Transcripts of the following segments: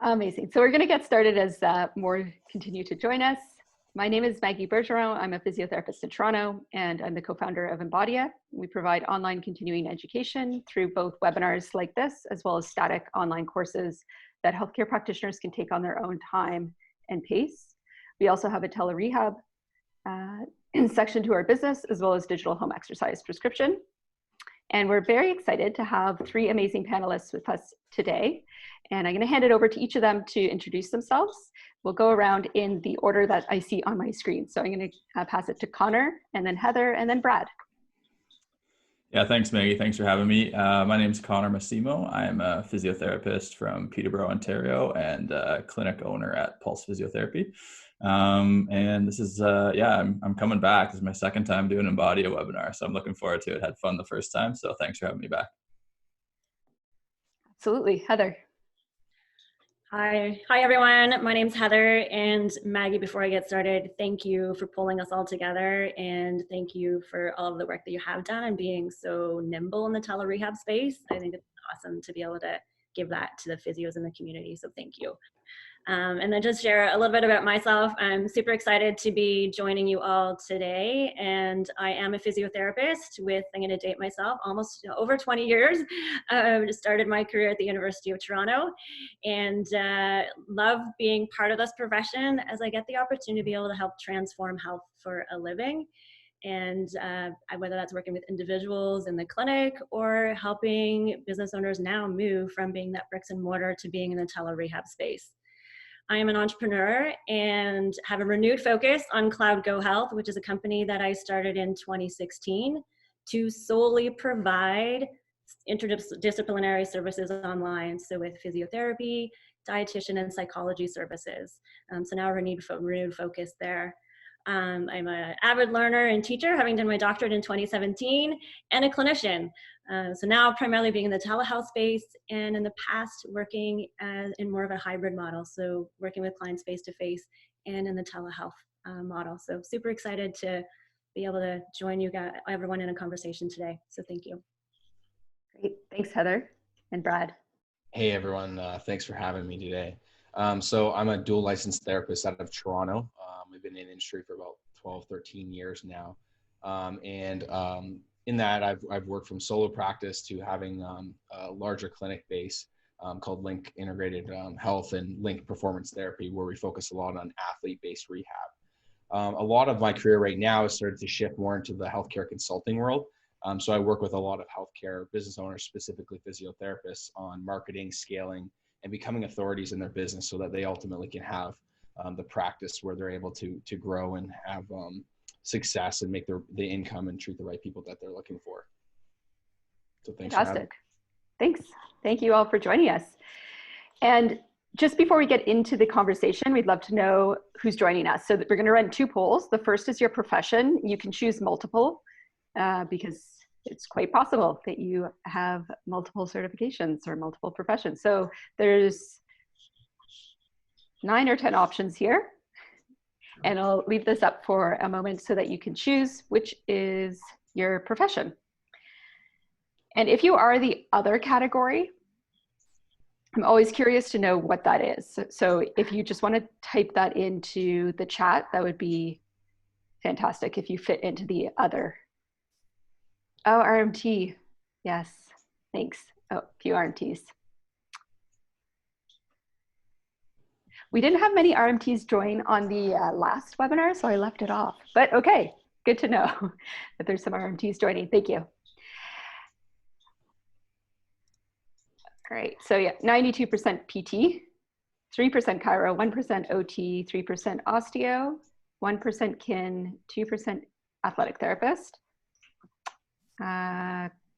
Amazing. So we're going to get started as more continue to join us. My name is Maggie Bergeron. I'm a physiotherapist in Toronto, and I'm the co-founder of Embodia. We provide online continuing education through both webinars like this, as well as static online courses that healthcare practitioners can take on their own time and pace. We also have a tele-rehab section to our business, as well as digital home exercise prescription. And we're very excited to have three amazing panelists with us today. And I'm going to hand it over to each of them to introduce themselves. We'll go around in the order that I see on my screen. So I'm going to pass it to Connor, and then Heather, and then Brad. Yeah, thanks, Maggie. Thanks for having me. My name is Connor Massimo. I'm a physiotherapist from Peterborough, Ontario, and a clinic owner at Pulse Physiotherapy. And this is, I'm coming back. This is my second time doing an Embodia webinar, so I'm looking forward to it. Had fun the first time, so thanks for having me back. Absolutely. Heather. Hi everyone. My name's Heather, and Maggie, before I get started, thank you for pulling us all together, and thank you for all of the work that you have done and being so nimble in the tele-rehab space. I think it's awesome to be able to give that to the physios in the community, so thank you. And then just share a little bit about myself. I'm super excited to be joining you all today, and I am a physiotherapist with, I'm going to date myself, almost over 20 years. Started my career at the University of Toronto, and love being part of this profession as I get the opportunity to be able to help transform health for a living. And whether that's working with individuals in the clinic or helping business owners now move from being that bricks and mortar to being in the tele-rehab space. I am an entrepreneur and have a renewed focus on Cloud Go Health, which is a company that I started in 2016 to solely provide interdisciplinary services online. So with physiotherapy, dietitian, and psychology services. So now a renewed focus there. I'm an avid learner and teacher, having done my doctorate in 2017, and a clinician. So now primarily being in the telehealth space, and in the past working in more of a hybrid model. So working with clients face-to-face and in the telehealth model. So super excited to be able to join you guys, everyone, in a conversation today. So thank you. Great, thanks Heather. And Brad. Hey everyone, thanks for having me today. So I'm a dual licensed therapist out of Toronto. We've been in the industry for about 12, 13 years now. In that, I've worked from solo practice to having a larger clinic base called Link Integrated Health and Link Performance Therapy, where we focus a lot on athlete-based rehab. A lot of my career right now has started to shift more into the healthcare consulting world. So I work with a lot of healthcare business owners, specifically physiotherapists, on marketing, scaling, and becoming authorities in their business so that they ultimately can have the practice where they're able to grow and have success and make the income and treat the right people that they're looking for. So thanks. Fantastic. Thanks. Thank you all for joining us. And just before we get into the conversation, we'd love to know who's joining us. So we're going to run two polls. The first is your profession. You can choose multiple because it's quite possible that you have multiple certifications or multiple professions. So there's 9 or 10 options here. And I'll leave this up for a moment so that you can choose which is your profession. And if you are the other category, I'm always curious to know what that is. So if you just want to type that into the chat, that would be fantastic if you fit into the other. Oh, RMT. Yes, thanks. Oh, a few RMTs. We didn't have many RMTs join on the last webinar, so I left it off. But okay, good to know that there's some RMTs joining. Thank you. All right, so yeah, 92% PT, 3% chiro, 1% OT, 3% osteo, 1% kin, 2% athletic therapist,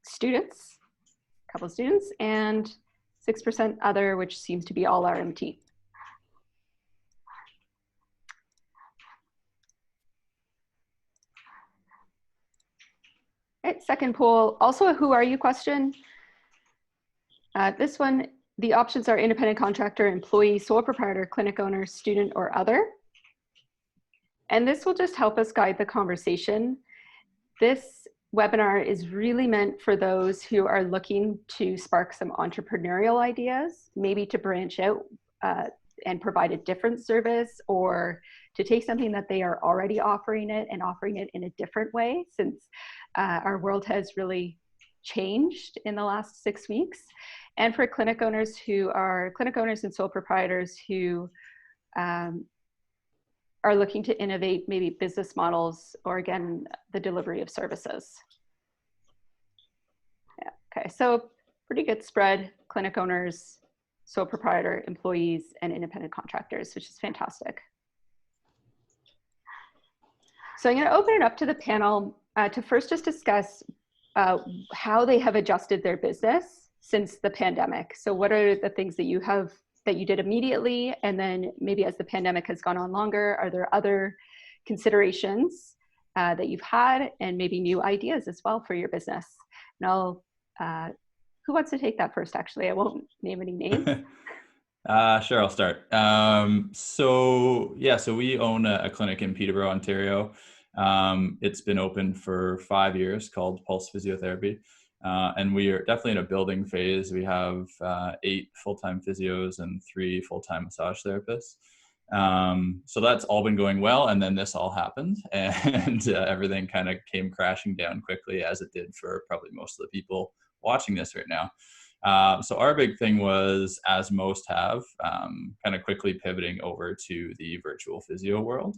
students, a couple of students, and 6% other, which seems to be all RMT. All right, second poll, also a who are you question. This one, the options are independent contractor, employee, sole proprietor, clinic owner, student, or other. And this will just help us guide the conversation. This webinar is really meant for those who are looking to spark some entrepreneurial ideas, maybe to branch out and provide a different service, or to take something that they are already offering it and offering it in a different way, since our world has really changed in the last 6 weeks. And for clinic owners and sole proprietors who are looking to innovate maybe business models, or again, the delivery of services. Yeah. Okay, so pretty good spread: clinic owners, sole proprietor, employees, and independent contractors, which is fantastic. So I'm going to open it up to the panel to first just discuss how they have adjusted their business since the pandemic. So what are the things that you did immediately, and then maybe as the pandemic has gone on longer, are there other considerations that you've had, and maybe new ideas as well for your business? And who wants to take that first? Actually, I won't name any names. Sure, I'll start. So we own a clinic in Peterborough, Ontario. It's been open for 5 years, called Pulse Physiotherapy. And we are definitely in a building phase. We have 8 full-time physios and 3 full-time massage therapists. So that's all been going well. And then this all happened, and everything kind of came crashing down quickly, as it did for probably most of the people watching this right now. So our big thing was, as most have, kind of quickly pivoting over to the virtual physio world.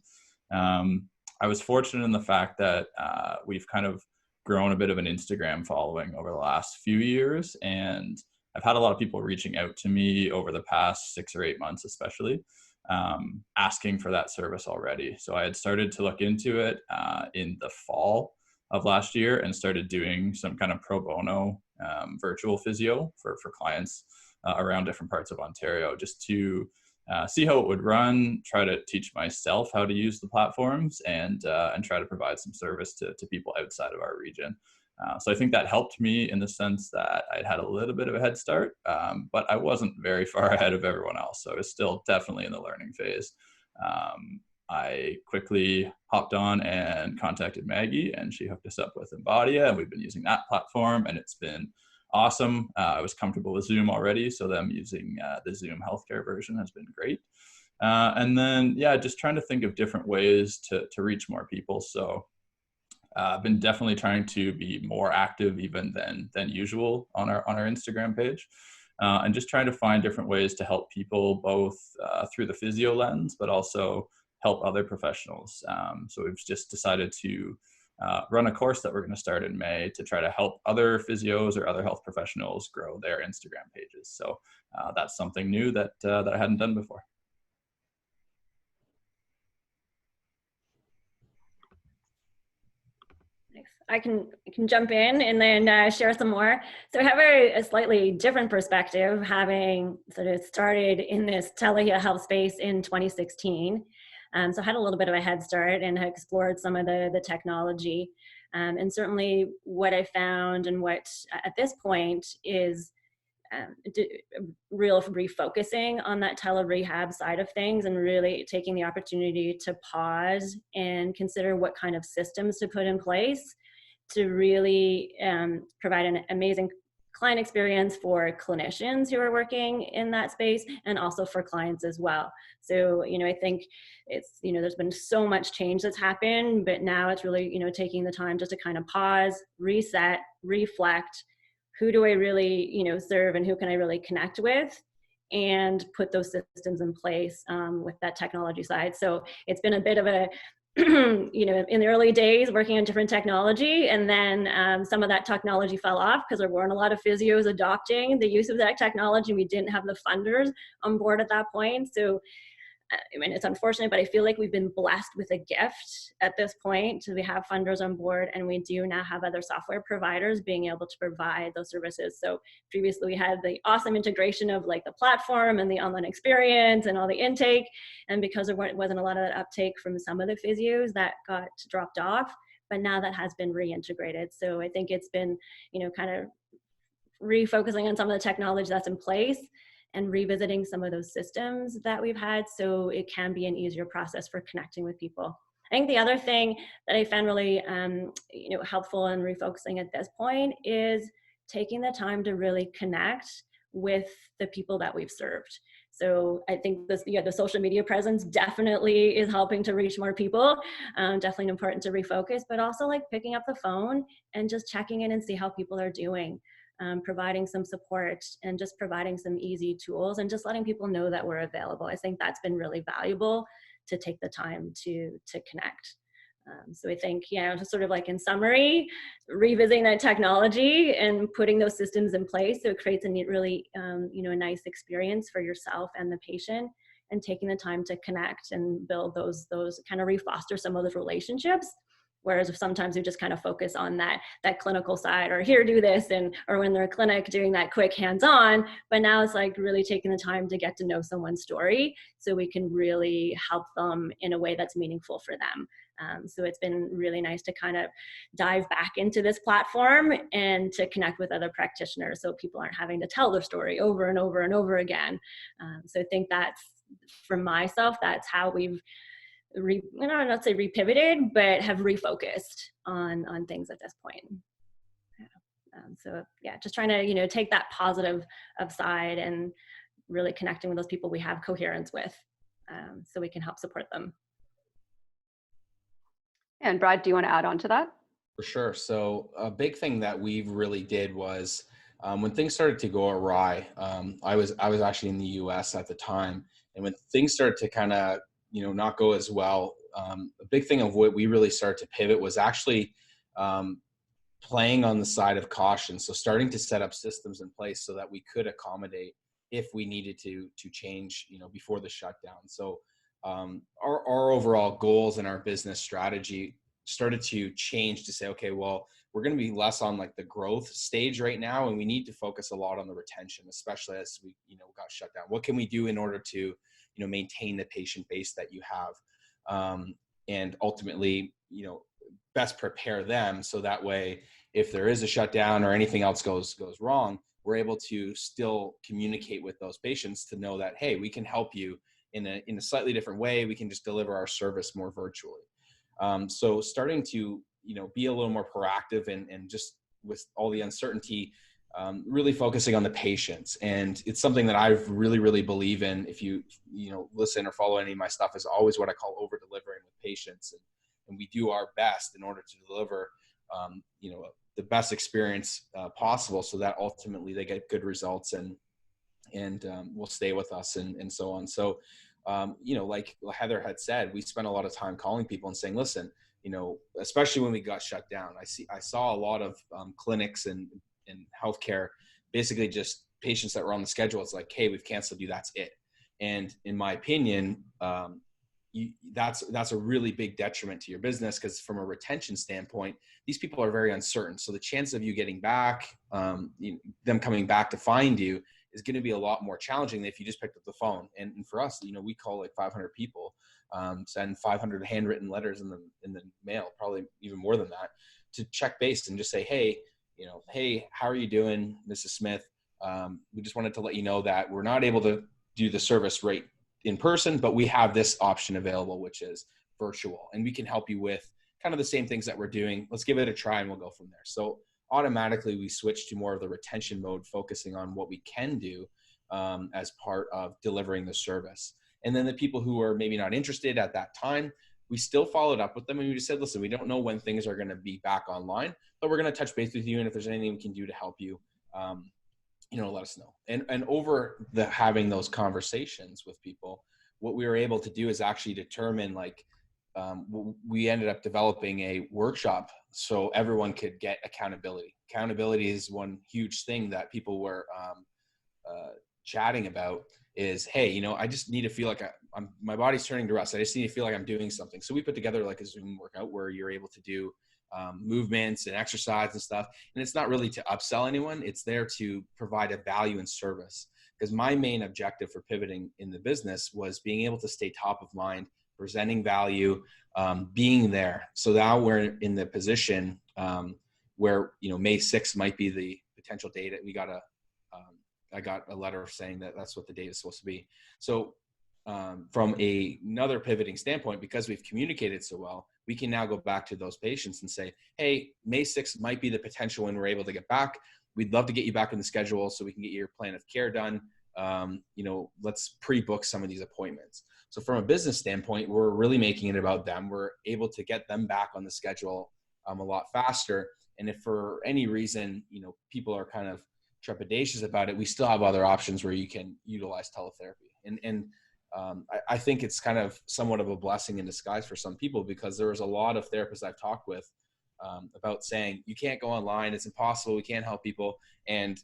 I was fortunate in the fact that we've kind of grown a bit of an Instagram following over the last few years, and I've had a lot of people reaching out to me over the past 6 or 8 months, especially, asking for that service already. So I had started to look into it in the fall of last year, and started doing some kind of pro bono virtual physio for clients around different parts of Ontario, just to see how it would run, try to teach myself how to use the platforms, and try to provide some service to people outside of our region. So I think that helped me in the sense that I'd had a little bit of a head start, but I wasn't very far ahead of everyone else. So I was still definitely in the learning phase. I quickly hopped on and contacted Maggie, and she hooked us up with Embodia, and we've been using that platform, and it's been awesome. I was comfortable with Zoom already, so them using the Zoom healthcare version has been great. And then, just trying to think of different ways to reach more people. So I've been definitely trying to be more active even than usual on our Instagram page. And just trying to find different ways to help people, both through the physio lens, but also help other professionals. So we've just decided to run a course that we're going to start in May to try to help other physios or other health professionals grow their Instagram pages. So that's something new that I hadn't done before. I can jump in and then share some more. So I have a slightly different perspective, having sort of started in this telehealth space in 2016. So I had a little bit of a head start and have explored some of the technology. And certainly what I found, and what at this point is real refocusing on that tele-rehab side of things, and really taking the opportunity to pause and consider what kind of systems to put in place to really provide an amazing client experience for clinicians who are working in that space, and also for clients as well. So, I think it's, there's been so much change that's happened, but now it's really, taking the time just to kind of pause, reset, reflect. Who do I really, serve, and who can I really connect with, and put those systems in place with that technology side. So it's been a bit of a, in the early days working on different technology, and then some of that technology fell off because there weren't a lot of physios adopting the use of that technology. We didn't have the funders on board at that point. So it's unfortunate, but I feel like we've been blessed with a gift at this point. We have funders on board, and we do now have other software providers being able to provide those services. So previously we had the awesome integration of like the platform and the online experience and all the intake. And because there wasn't a lot of that uptake from some of the physios, that got dropped off. But now that has been reintegrated. So I think it's been, kind of refocusing on some of the technology that's in place, and revisiting some of those systems that we've had, so it can be an easier process for connecting with people. I think the other thing that I found really, helpful in refocusing at this point is taking the time to really connect with the people that we've served. So I think the social media presence definitely is helping to reach more people. Definitely important to refocus, but also like picking up the phone and just checking in and see how people are doing. Providing some support and just providing some easy tools and just letting people know that we're available. I think that's been really valuable to take the time to connect. So I think, just sort of like in summary, revisiting that technology and putting those systems in place so it creates a really, a nice experience for yourself and the patient, and taking the time to connect and build those kind of refoster some of those relationships. Whereas if sometimes we just kind of focus on that clinical side, or here, do this, or when they're in clinic doing that quick hands-on, but now it's like really taking the time to get to know someone's story so we can really help them in a way that's meaningful for them. So it's been really nice to kind of dive back into this platform and to connect with other practitioners so people aren't having to tell their story over and over and over again. So I think that's, for myself, that's how we've not say repivoted, but have refocused on things at this point. So yeah, just trying to take that positive side and really connecting with those people we have coherence with, so we can help support them. And Brad, do you want to add on to that? For sure. So a big thing that we really did was when things started to go awry. I was actually in the U.S. at the time, and when things started to kind of not go as well, a big thing of what we really started to pivot was actually playing on the side of caution. So starting to set up systems in place so that we could accommodate if we needed to change, before the shutdown. So our overall goals and our business strategy started to change to say, okay, well, we're going to be less on like the growth stage right now, and we need to focus a lot on the retention, especially as we got shut down. What can we do in order to maintain the patient base that you have, and ultimately best prepare them so that way if there is a shutdown or anything else goes wrong, we're able to still communicate with those patients to know that, hey, we can help you in a slightly different way. We can just deliver our service more virtually. So starting to be a little more proactive and just with all the uncertainty, really focusing on the patients. And it's something that I really, really believe in. If you listen or follow any of my stuff, is always what I call over delivering with patients. And we do our best in order to deliver, the best experience possible, so that ultimately they get good results and will stay with us and so on. So, like Heather had said, we spent a lot of time calling people and saying, listen, especially when we got shut down, I saw a lot of clinics and healthcare, basically just patients that were on the schedule. It's like, hey, we've canceled you. That's it. And in my opinion, that's a really big detriment to your business, because from a retention standpoint, these people are very uncertain. So the chance of you getting back, them coming back to find you, is going to be a lot more challenging than if you just picked up the phone. And for us, we call like 500 people, send 500 handwritten letters in the mail, probably even more than that, to check base and just say, hey, hey, how are you doing, Mrs. Smith? We just wanted to let you know that we're not able to do the service right in person, but we have this option available, which is virtual, and we can help you with kind of the same things that we're doing. Let's give it a try and we'll go from there. So automatically we switch to more of the retention mode, focusing on what we can do as part of delivering the service. And then the people who are maybe not interested at that time, we still followed up with them and we just said, listen, we don't know when things are going to be back online, but we're going to touch base with you. And if there's anything we can do to help you, let us know. And over having those conversations with people, what we were able to do is actually determine we ended up developing a workshop so everyone could get accountability. Accountability is one huge thing that people were chatting about is, hey, I just need to feel like my body's turning to rust. I just need to feel like I'm doing something. So we put together like a Zoom workout where you're able to do movements and exercise and stuff. And it's not really to upsell anyone. It's there to provide a value and service. Because my main objective for pivoting in the business was being able to stay top of mind, presenting value, being there. So now we're in the position where, May 6th might be the potential date. I got a letter saying that that's what the date is supposed to be. So from another pivoting standpoint, because we've communicated so well, we can now go back to those patients and say, hey, May 6th might be the potential when we're able to get back. We'd love to get you back in the schedule so we can get your plan of care done. Let's pre-book some of these appointments. So from a business standpoint, we're really making it about them. We're able to get them back on the schedule a lot faster. And if for any reason, people are kind of trepidatious about it, we still have other options where you can utilize teletherapy. I think it's kind of somewhat of a blessing in disguise for some people, because there was a lot of therapists I've talked with about saying, you can't go online, it's impossible, we can't help people. And,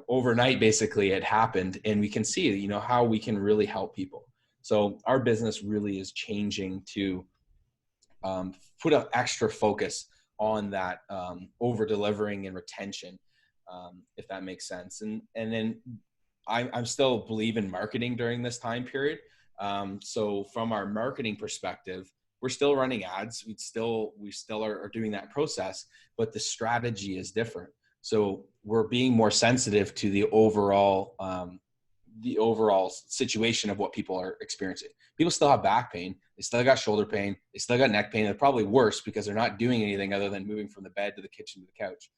overnight, basically it happened, and we can see, how we can really help people. So our business really is changing to put an extra focus on that over delivering and retention, if that makes sense. And then I'm still believe in marketing during this time period. So from our marketing perspective, we're still running ads. We still are doing that process, but the strategy is different. So we're being more sensitive to the overall situation of what people are experiencing. People still have back pain. They still got shoulder pain. They still got neck pain. They're probably worse because they're not doing anything other than moving from the bed to the kitchen to the couch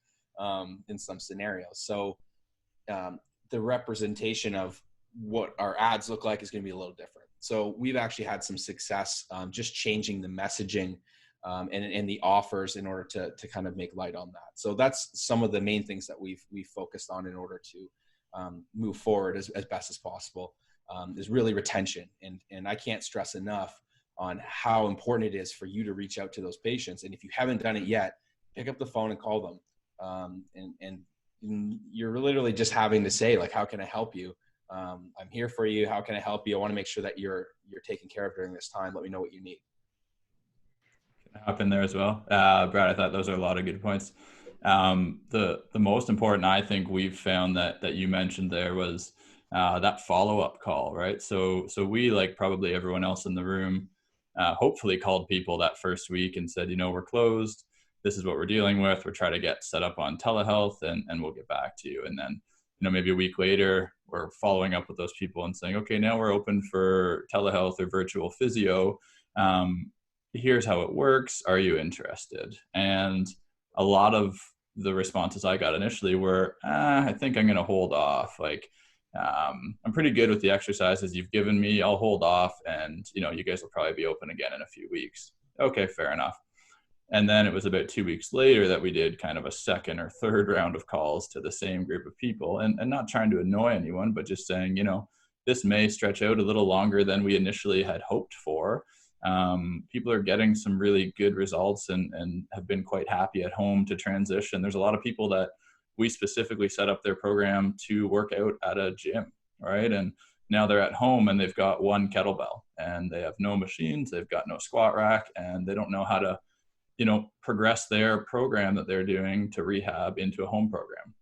in some scenarios. So the representation of what our ads look like is going to be a little different. So we've actually had some success just changing the messaging and the offers in order to kind of make light on that. So that's some of the main things that we've focused on in order to move forward as best as possible, is really retention. And I can't stress enough on how important it is for you to reach out to those patients. And if you haven't done it yet, pick up the phone and call them. And you're literally just having to say, like, how can I help you? I'm here for you. How can I help you? I want to make sure that you're taken care of during this time. Let me know what you need. Can I hop in there as well? Brad, I thought those are a lot of good points. The most important, I think we've found that you mentioned there was that follow-up call, right? So we, like probably everyone else in the room, hopefully called people that first week and said, we're closed. This is what we're dealing with. We're trying to get set up on telehealth and we'll get back to you. And then, maybe a week later, we're following up with those people and saying, okay, now we're open for telehealth or virtual physio. Here's how it works. Are you interested? And a lot of the responses I got initially were, I think I'm going to hold off. Like, I'm pretty good with the exercises you've given me. I'll hold off. And, you guys will probably be open again in a few weeks. Okay, fair enough. And then it was about 2 weeks later that we did kind of a second or third round of calls to the same group of people, and not trying to annoy anyone, but just saying, this may stretch out a little longer than we initially had hoped for. People are getting some really good results and have been quite happy at home to transition. There's a lot of people that we specifically set up their program to work out at a gym, right? And now they're at home and they've got one kettlebell and they have no machines, they've got no squat rack, and they don't know how to progress their program that they're doing to rehab into a home program.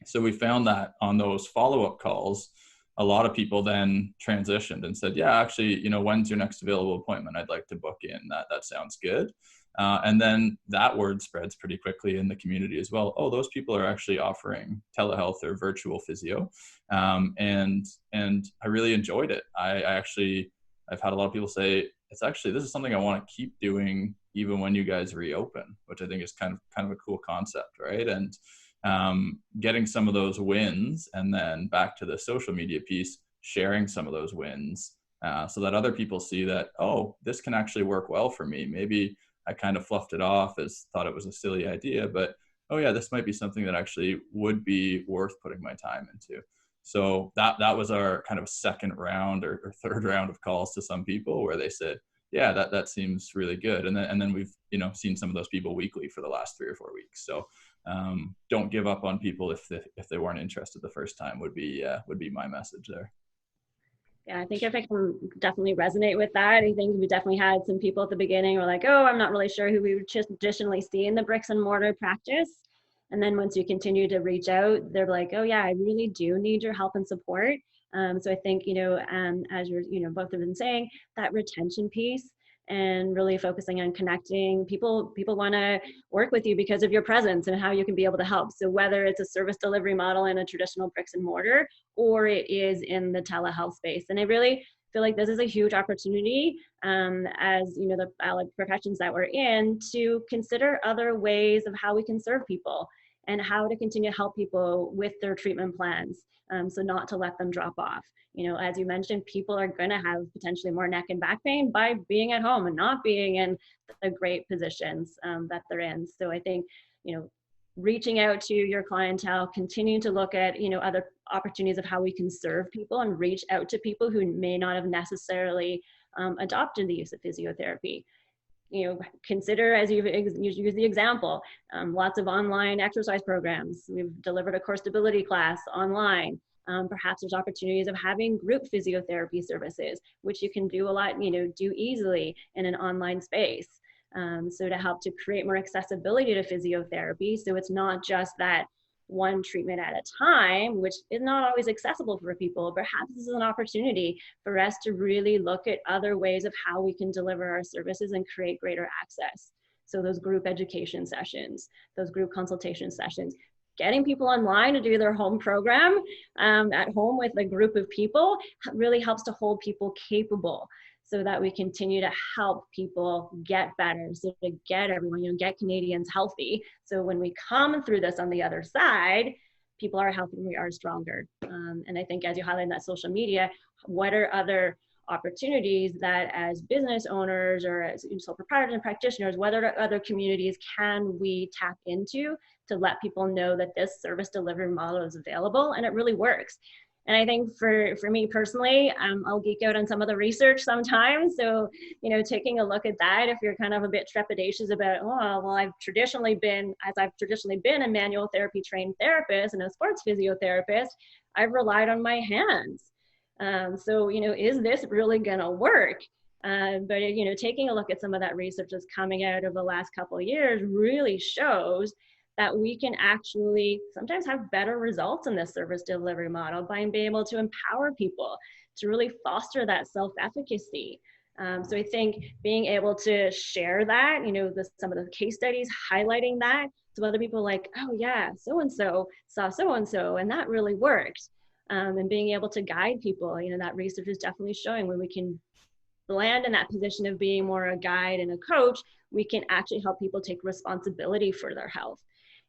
So we found that on those follow-up calls, a lot of people then transitioned and said, yeah, actually, when's your next available appointment? I'd like to book in. That sounds good. And then that word spreads pretty quickly in the community as well. Oh, those people are actually offering telehealth or virtual physio. And I really enjoyed it. I've had a lot of people say, this is something I want to keep doing even when you guys reopen, which I think is kind of a cool concept, right? And getting some of those wins, and then back to the social media piece, sharing some of those wins so that other people see that, oh, this can actually work well for me. Maybe I kind of fluffed it off as thought it was a silly idea, but oh yeah, this might be something that actually would be worth putting my time into. So that was our kind of second round or third round of calls to some people where they said, yeah, that seems really good. And then we've, seen some of those people weekly for the last 3 or 4 weeks. So don't give up on people if they weren't interested the first time would be my message there. Yeah, I think if I can definitely resonate with that, I think we definitely had some people at the beginning who were like, oh, I'm not really sure who we would traditionally see in the bricks and mortar practice. And then once you continue to reach out, they're like, oh yeah, I really do need your help and support. So I think, as you're, both have been saying, that retention piece and really focusing on connecting people want to work with you because of your presence and how you can be able to help. So whether it's a service delivery model in a traditional bricks and mortar, or it is in the telehealth space. And I really feel like this is a huge opportunity, as you know, the allied professions that we're in, to consider other ways of how we can serve people and how to continue to help people with their treatment plans. So not to let them drop off. You know, as you mentioned, people are going to have potentially more neck and back pain by being at home and not being in the great positions that they're in. So I think, you know, reaching out to your clientele, continuing to look at, you know, other opportunities of how we can serve people and reach out to people who may not have necessarily adopted the use of physiotherapy. You know, consider, as you've used the example, lots of online exercise programs. We've delivered a core stability class online. Perhaps there's opportunities of having group physiotherapy services, which you can do a lot, you know, do easily in an online space. So to help to create more accessibility to physiotherapy, so it's not just that one treatment at a time, which is not always accessible for people. Perhaps this is an opportunity for us to really look at other ways of how we can deliver our services and create greater access. So those group education sessions, those group consultation sessions, getting people online to do their home program at home with a group of people really helps to hold people capable, so that we continue to help people get better, so to get everyone, you know, get Canadians healthy. So when we come through this on the other side, people are healthy and we are stronger. And I think, as you highlighted in that social media, what are other opportunities that as business owners or as sole proprietors and practitioners, what other communities can we tap into to let people know that this service delivery model is available and it really works? And I think for me personally, I'll geek out on some of the research sometimes. So, you know, taking a look at that, if you're kind of a bit trepidatious about, oh, well, I've traditionally been a manual therapy trained therapist and a sports physiotherapist, I've relied on my hands. So, you know, is this really gonna work? But, you know, taking a look at some of that research that's coming out of the last couple of years really shows that we can actually sometimes have better results in this service delivery model by being able to empower people to really foster that self-efficacy. So I think being able to share that, you know, some of the case studies highlighting that, so other people like, oh yeah, so-and-so saw so-and-so and that really worked. And being able to guide people, you know, that research is definitely showing when we can land in that position of being more a guide and a coach, we can actually help people take responsibility for their health.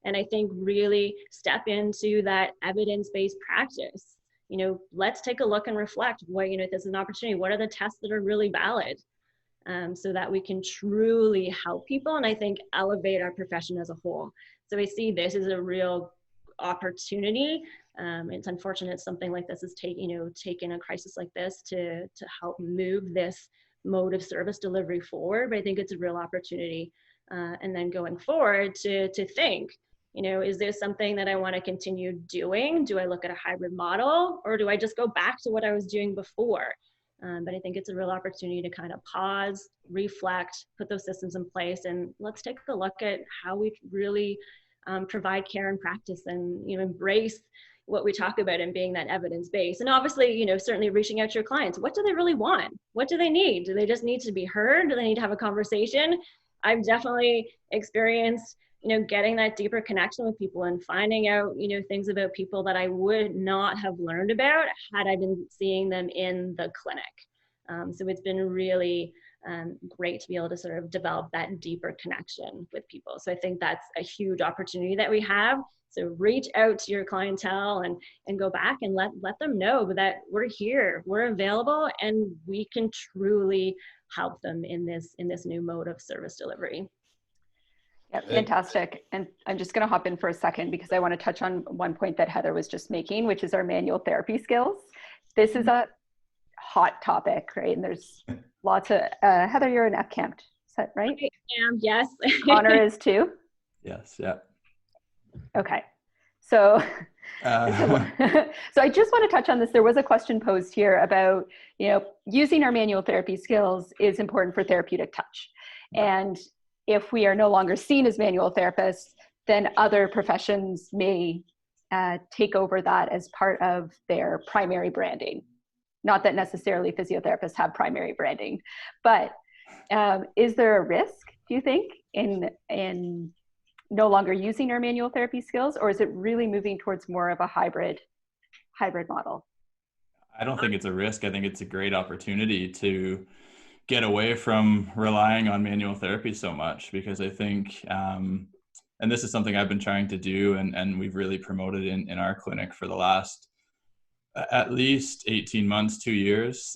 And I think really step into that evidence-based practice. You know, let's take a look and reflect what, you know, if there's an opportunity, what are the tests that are really valid, so that we can truly help people and I think elevate our profession as a whole. So I see this as a real opportunity. It's unfortunate something like this is taking a crisis like this to help move this mode of service delivery forward, but I think it's a real opportunity. And then going forward to think, you know, is this something that I want to continue doing? Do I look at a hybrid model or do I just go back to what I was doing before? But I think it's a real opportunity to kind of pause, reflect, put those systems in place, and let's take a look at how we really provide care and practice and, you know, embrace what we talk about and being that evidence-based. And obviously, you know, certainly reaching out to your clients. What do they really want? What do they need? Do they just need to be heard? Do they need to have a conversation? I've definitely experienced, you know, getting that deeper connection with people and finding out, you know, things about people that I would not have learned about had I been seeing them in the clinic. So it's been really great to be able to sort of develop that deeper connection with people. So I think that's a huge opportunity that we have. So reach out to your clientele and go back and let them know that we're here, we're available, and we can truly help them in this new mode of service delivery. Yeah, fantastic. And I'm just going to hop in for a second because I want to touch on one point that Heather was just making, which is our manual therapy skills. This is a hot topic, right? And there's lots of, Heather, you're an FCAMP, is that right? I am, yes. Connor is too? Yes, yeah. Okay. So, so I just want to touch on this. There was a question posed here about, you know, using our manual therapy skills is important for therapeutic touch. And if we are no longer seen as manual therapists, then other professions may take over that as part of their primary branding. Not that necessarily physiotherapists have primary branding, but is there a risk, do you think, in no longer using our manual therapy skills, or is it really moving towards more of a hybrid model? I don't think it's a risk. I think it's a great opportunity to get away from relying on manual therapy so much, because I think, and this is something I've been trying to do, and we've really promoted in our clinic for the last at least 18 months, 2 years,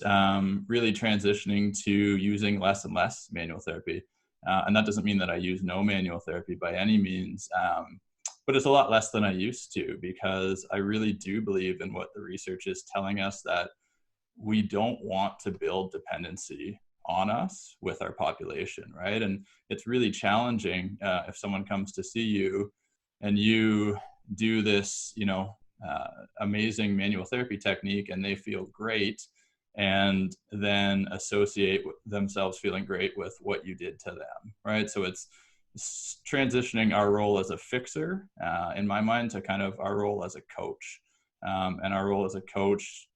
really transitioning to using less and less manual therapy. And that doesn't mean that I use no manual therapy by any means, but it's a lot less than I used to, because I really do believe in what the research is telling us, that we don't want to build dependency on us with our population, right? And it's really challenging if someone comes to see you and you do this, amazing manual therapy technique, and they feel great, and then associate themselves feeling great with what you did to them, right? So it's transitioning our role as a fixer, in my mind, to kind of our role as a coach. And our role as a coach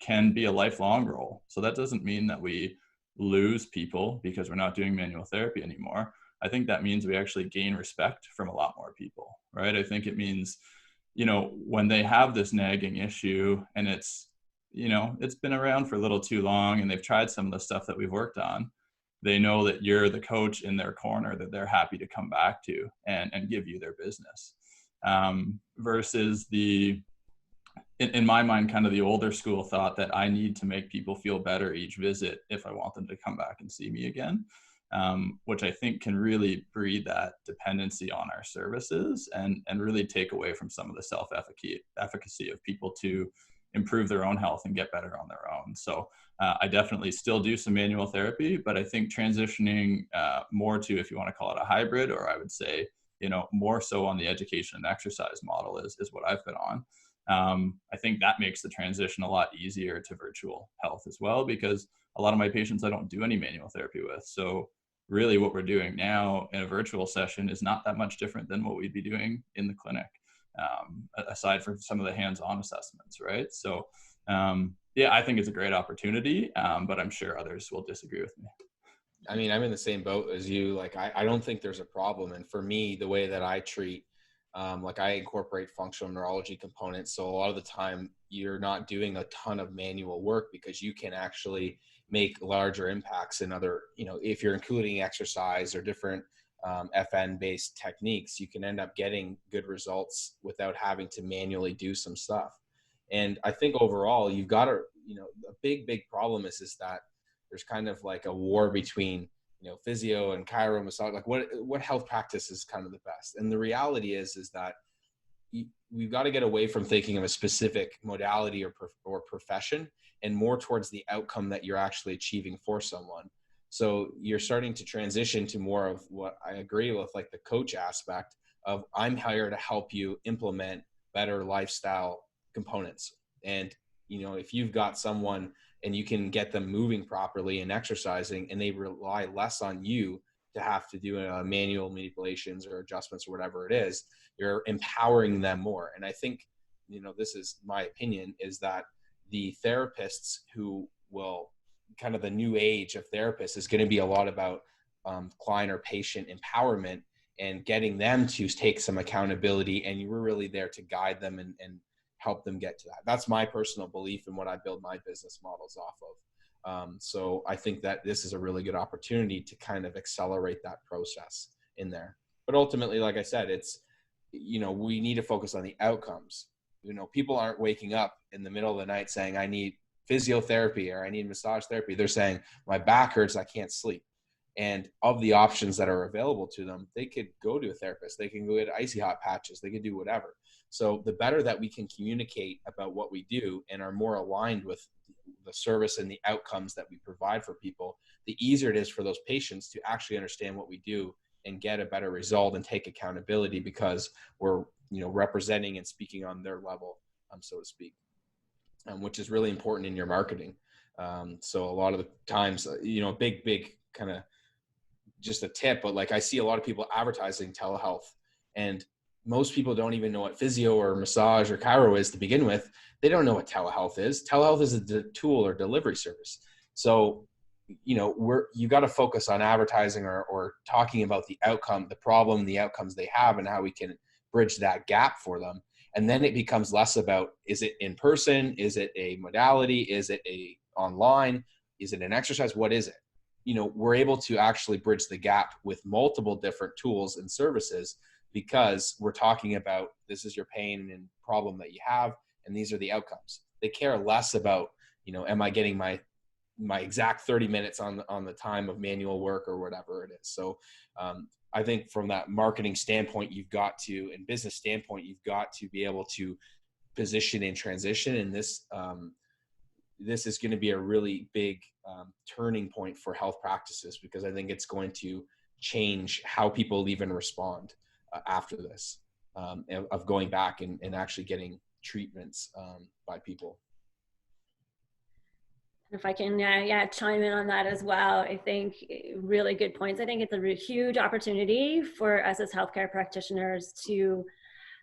can be a lifelong role. So that doesn't mean that we lose people because we're not doing manual therapy anymore. I think that means we actually gain respect from a lot more people, right? I think it means, when they have this nagging issue and it's been around for a little too long and they've tried some of the stuff that we've worked on, they know that you're the coach in their corner that they're happy to come back to and give you their business. Versus in my mind, kind of the older school thought that I need to make people feel better each visit if I want them to come back and see me again, which I think can really breed that dependency on our services and really take away from some of the self-efficacy of people to improve their own health and get better on their own. So I definitely still do some manual therapy, but I think transitioning more to, if you want to call it a hybrid, or I would say, more so on the education and exercise model is what I've been on. I think that makes the transition a lot easier to virtual health as well, because a lot of my patients I don't do any manual therapy with. So really what we're doing now in a virtual session is not that much different than what we'd be doing in the clinic, aside from some of the hands-on assessments, right? So yeah, I think it's a great opportunity, but I'm sure others will disagree with me. I mean, I'm in the same boat as you. Like, I don't think there's a problem. And for me, the way that I treat, I incorporate functional neurology components. So a lot of the time you're not doing a ton of manual work because you can actually make larger impacts in other, if you're including exercise or different FN based techniques, you can end up getting good results without having to manually do some stuff. And I think overall you've got to, a big problem is that there's kind of like a war between, physio and chiro, massage, like what health practice is kind of the best. And the reality is that we've got to get away from thinking of a specific modality or profession and more towards the outcome that you're actually achieving for someone. So you're starting to transition to more of what I agree with, like the coach aspect of, I'm here to help you implement better lifestyle components. And, if you've got someone and you can get them moving properly and exercising, and they rely less on you to have to do manual manipulations or adjustments or whatever it is, you're empowering them more. And I think, this is my opinion, is that the therapists who will, kind of the new age of therapists is going to be a lot about client or patient empowerment and getting them to take some accountability. And you were really there to guide them and help them get to that. That's my personal belief and what I build my business models off of. So I think that this is a really good opportunity to kind of accelerate that process in there. But ultimately, like I said, it's, we need to focus on the outcomes. People aren't waking up in the middle of the night saying, I need physiotherapy or I need massage therapy. They're saying, my back hurts, I can't sleep. And of the options that are available to them, they could go to a therapist. They can go get icy hot patches. They could do whatever. So the better that we can communicate about what we do and are more aligned with the service and the outcomes that we provide for people, the easier it is for those patients to actually understand what we do and get a better result and take accountability, because we're, representing and speaking on their level, so to speak, which is really important in your marketing. So a lot of the times, big kind of just a tip, but like I see a lot of people advertising telehealth, and most people don't even know what physio or massage or chiro is to begin with. They don't know what telehealth is. Telehealth is a tool or delivery service. So, you got to focus on advertising or talking about the outcome, the problem, the outcomes they have, and how we can bridge that gap for them. And then it becomes less about, is it in person? Is it a modality? Is it a online? Is it an exercise? What is it? You know, we're able to actually bridge the gap with multiple different tools and services, because we're talking about, this is your pain and problem that you have, and these are the outcomes. They care less about, you know, am I getting my exact 30 minutes on the time of manual work or whatever it is. So I think from that marketing standpoint, you've got to, and business standpoint, you've got to be able to position and transition. And this is going to be a really big turning point for health practices, because I think it's going to change how people even respond after this, of going back and actually getting treatments by people. If I can, chime in on that as well. I think really good points. I think it's a huge opportunity for us as healthcare practitioners to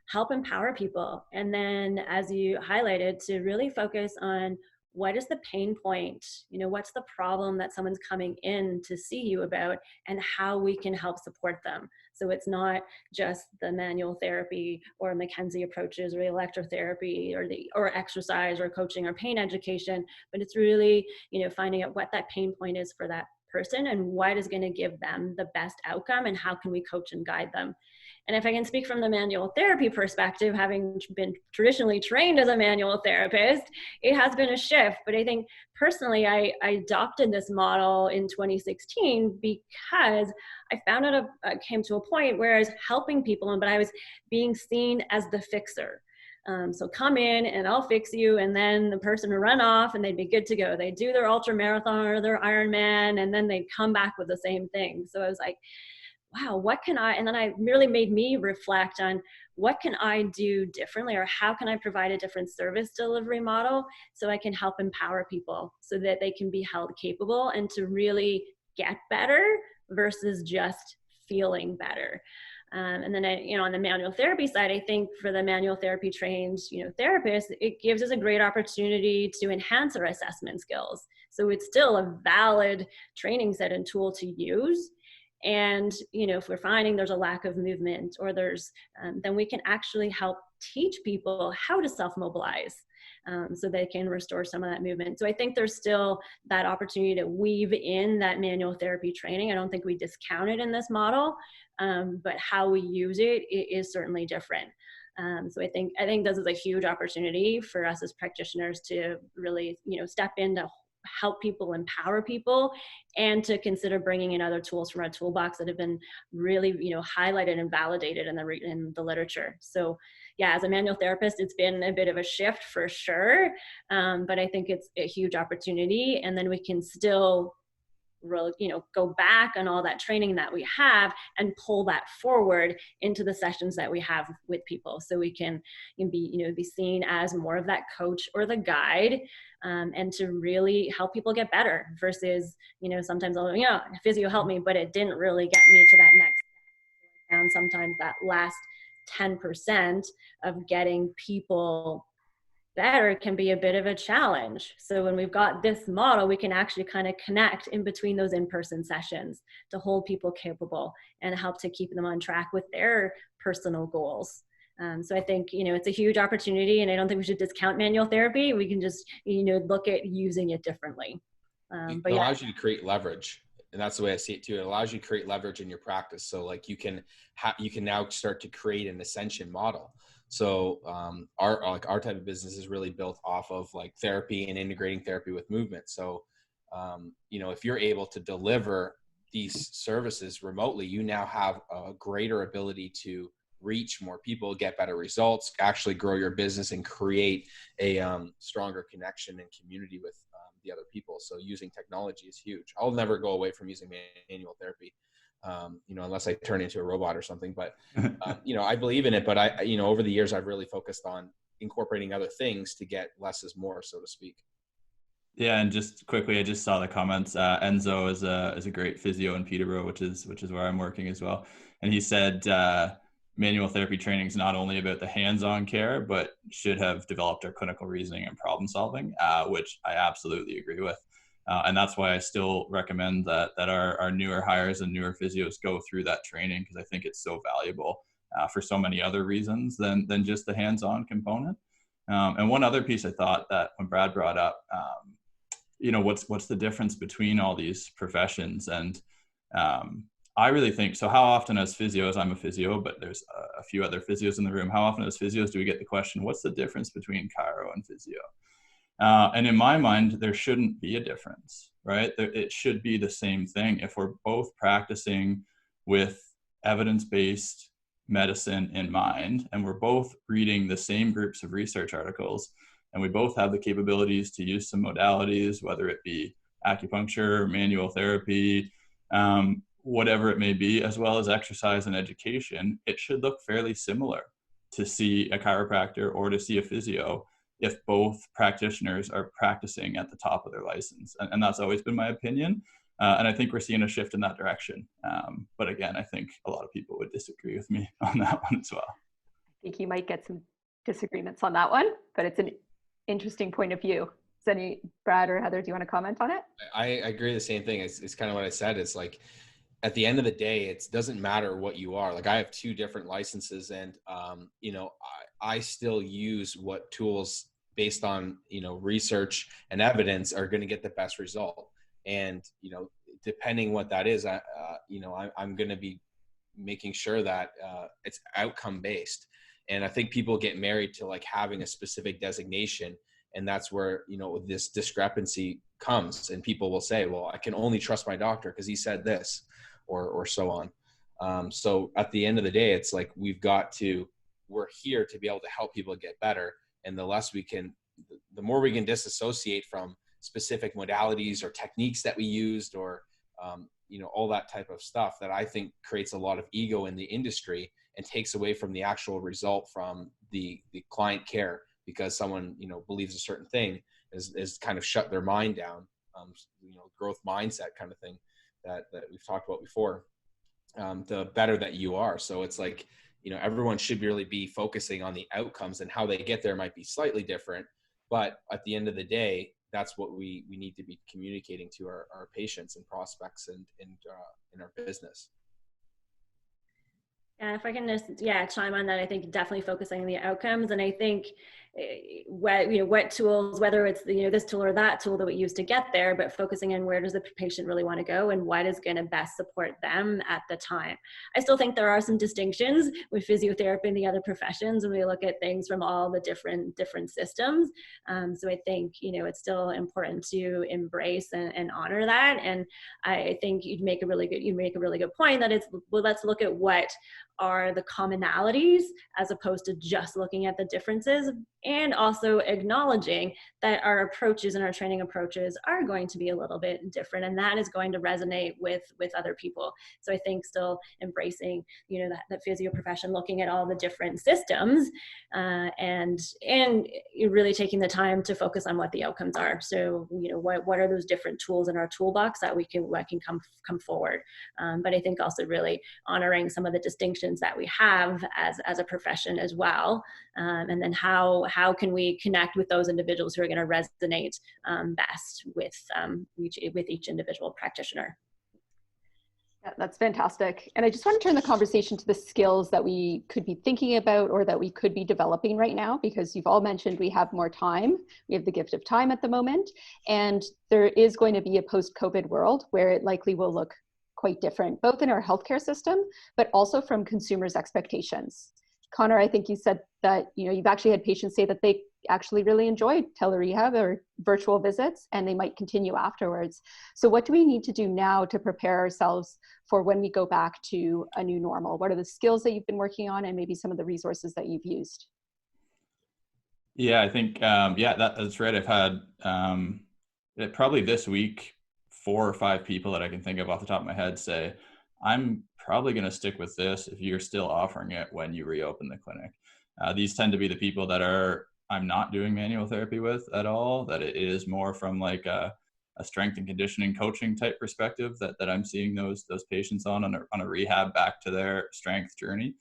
help empower people. And then, as you highlighted, to really focus on what is the pain point, you know, what's the problem that someone's coming in to see you about, and how we can help support them. So it's not just the manual therapy or McKenzie approaches or electrotherapy or exercise or coaching or pain education, but it's really, you know, finding out what that pain point is for that person and what is going to give them the best outcome, and how can we coach and guide them. And if I can speak from the manual therapy perspective, having been traditionally trained as a manual therapist, it has been a shift. But I think personally, I adopted this model in 2016 because I found I came to a point where I was helping people, but I was being seen as the fixer. So come in and I'll fix you, and then the person would run off and they'd be good to go. They'd do their ultra marathon or their Ironman, and then they'd come back with the same thing. So I was like, wow, what can I, and then I really made me reflect on what can I do differently, or how can I provide a different service delivery model so I can help empower people so that they can be held capable and to really get better versus just feeling better. And then, on the manual therapy side, I think for the manual therapy trained, therapists, it gives us a great opportunity to enhance our assessment skills. So it's still a valid training set and tool to use. And, if we're finding there's a lack of movement or there's, then we can actually help teach people how to self-mobilize so they can restore some of that movement. So I think there's still that opportunity to weave in that manual therapy training. I don't think we discount it in this model, but how we use it is certainly different. So I think this is a huge opportunity for us as practitioners to really, step in to help people, empower people, and to consider bringing in other tools from our toolbox that have been really, highlighted and validated in the literature. So yeah, as a manual therapist, it's been a bit of a shift for sure. But I think it's a huge opportunity. And then we can still really, go back on all that training that we have and pull that forward into the sessions that we have with people. So we can be seen as more of that coach or the guide, and to really help people get better versus, sometimes physio helped me, but it didn't really get me to that next step. And sometimes that last 10% of getting people better can be a bit of a challenge. So when we've got this model, we can actually kind of connect in between those in-person sessions to hold people capable and help to keep them on track with their personal goals. So I think, it's a huge opportunity, and I don't think we should discount manual therapy. We can just, look at using it differently. It allows you to create leverage. And that's the way I see it too. It allows you to create leverage in your practice. So like you can now start to create an ascension model. So our type of business is really built off of like therapy and integrating therapy with movement. So, if you're able to deliver these services remotely, you now have a greater ability to reach more people, get better results, actually grow your business and create a stronger connection and community with the other people. So using technology is huge. I'll never go away from using manual therapy. Unless I turn into a robot or something, but, I believe in it, but over the years, I've really focused on incorporating other things to get less is more, so to speak. Yeah. And just quickly, I just saw the comments. Enzo is a great physio in Peterborough, which is where I'm working as well. And he said, manual therapy training is not only about the hands-on care, but should have developed our clinical reasoning and problem solving, which I absolutely agree with. And that's why I still recommend that our newer hires and newer physios go through that training, because I think it's so valuable. for so many other reasons than just the hands-on component. And one other piece I thought that when Brad brought up, what's the difference between all these professions? And I really think, so how often as physios, I'm a physio, but there's a few other physios in the room, how often as physios do we get the question, what's the difference between chiro and physio? And in my mind, there shouldn't be a difference, right? It should be the same thing. If we're both practicing with evidence-based medicine in mind, and we're both reading the same groups of research articles, and we both have the capabilities to use some modalities, whether it be acupuncture, manual therapy, whatever it may be, as well as exercise and education, it should look fairly similar to see a chiropractor or to see a physio if both practitioners are practicing at the top of their license. And that's always been my opinion. And I think we're seeing a shift in that direction. But again, I think a lot of people would disagree with me on that one as well. I think you might get some disagreements on that one, but it's an interesting point of view. Does Brad or Heather, do you want to comment on it? I agree the same thing. It's kind of what I said. It's like, at the end of the day, it doesn't matter what you are. Like, I have 2 different licenses, and I still use what tools based on research and evidence are going to get the best result. And depending what that is, I'm going to be making sure that it's outcome based. And I think people get married to like having a specific designation, and that's where this discrepancy comes. And people will say, well, I can only trust my doctor because he said this, or so on. So at the end of the day, it's like we're here to be able to help people get better. And the more we can disassociate from specific modalities or techniques that we used, or all that type of stuff, that I think creates a lot of ego in the industry and takes away from the actual result from the client care, because someone believes a certain thing is kind of shut their mind down. Growth mindset kind of thing that we've talked about before. The better that you are. So it's like, everyone should really be focusing on the outcomes, and how they get there might be slightly different. But at the end of the day, that's what we need to be communicating to our patients and prospects and in our business. And if I can just, chime on that, I think definitely focusing on the outcomes. And I think what tools, whether it's this tool or that tool that we use to get there, but focusing on where does the patient really want to go and what is going to best support them at the time. I still think there are some distinctions with physiotherapy and the other professions when we look at things from all the different systems. So I think it's still important to embrace and honor that. And I think you make a really good point that let's look at what are the commonalities as opposed to just looking at the differences, and also acknowledging that our approaches and our training approaches are going to be a little bit different, and that is going to resonate with other people. So I think still embracing that physio profession, looking at all the different systems, and really taking the time to focus on what the outcomes are. So what are those different tools in our toolbox that can come forward. But I think also really honoring some of the distinctions that we have as a profession as well, and then how can we connect with those individuals who are going to resonate best with each individual practitioner. Yeah, that's fantastic. And I just want to turn the conversation to the skills that we could be thinking about or that we could be developing right now, because you've all mentioned we have more time. We have the gift of time at the moment, and there is going to be a post-COVID world where it likely will look quite different, both in our healthcare system, but also from consumers' expectations. Connor, I think you said that you've actually had patients say that they actually really enjoyed telerehab or virtual visits, and they might continue afterwards. So what do we need to do now to prepare ourselves for when we go back to a new normal? What are the skills that you've been working on, and maybe some of the resources that you've used? Yeah, I think, that's right. I've had probably this week, 4 or 5 people that I can think of off the top of my head say, I'm probably going to stick with this if you're still offering it when you reopen the clinic. These tend to be the people that I'm not doing manual therapy with at all, that it is more from like a strength and conditioning coaching type perspective that I'm seeing those patients on a rehab back to their strength journey.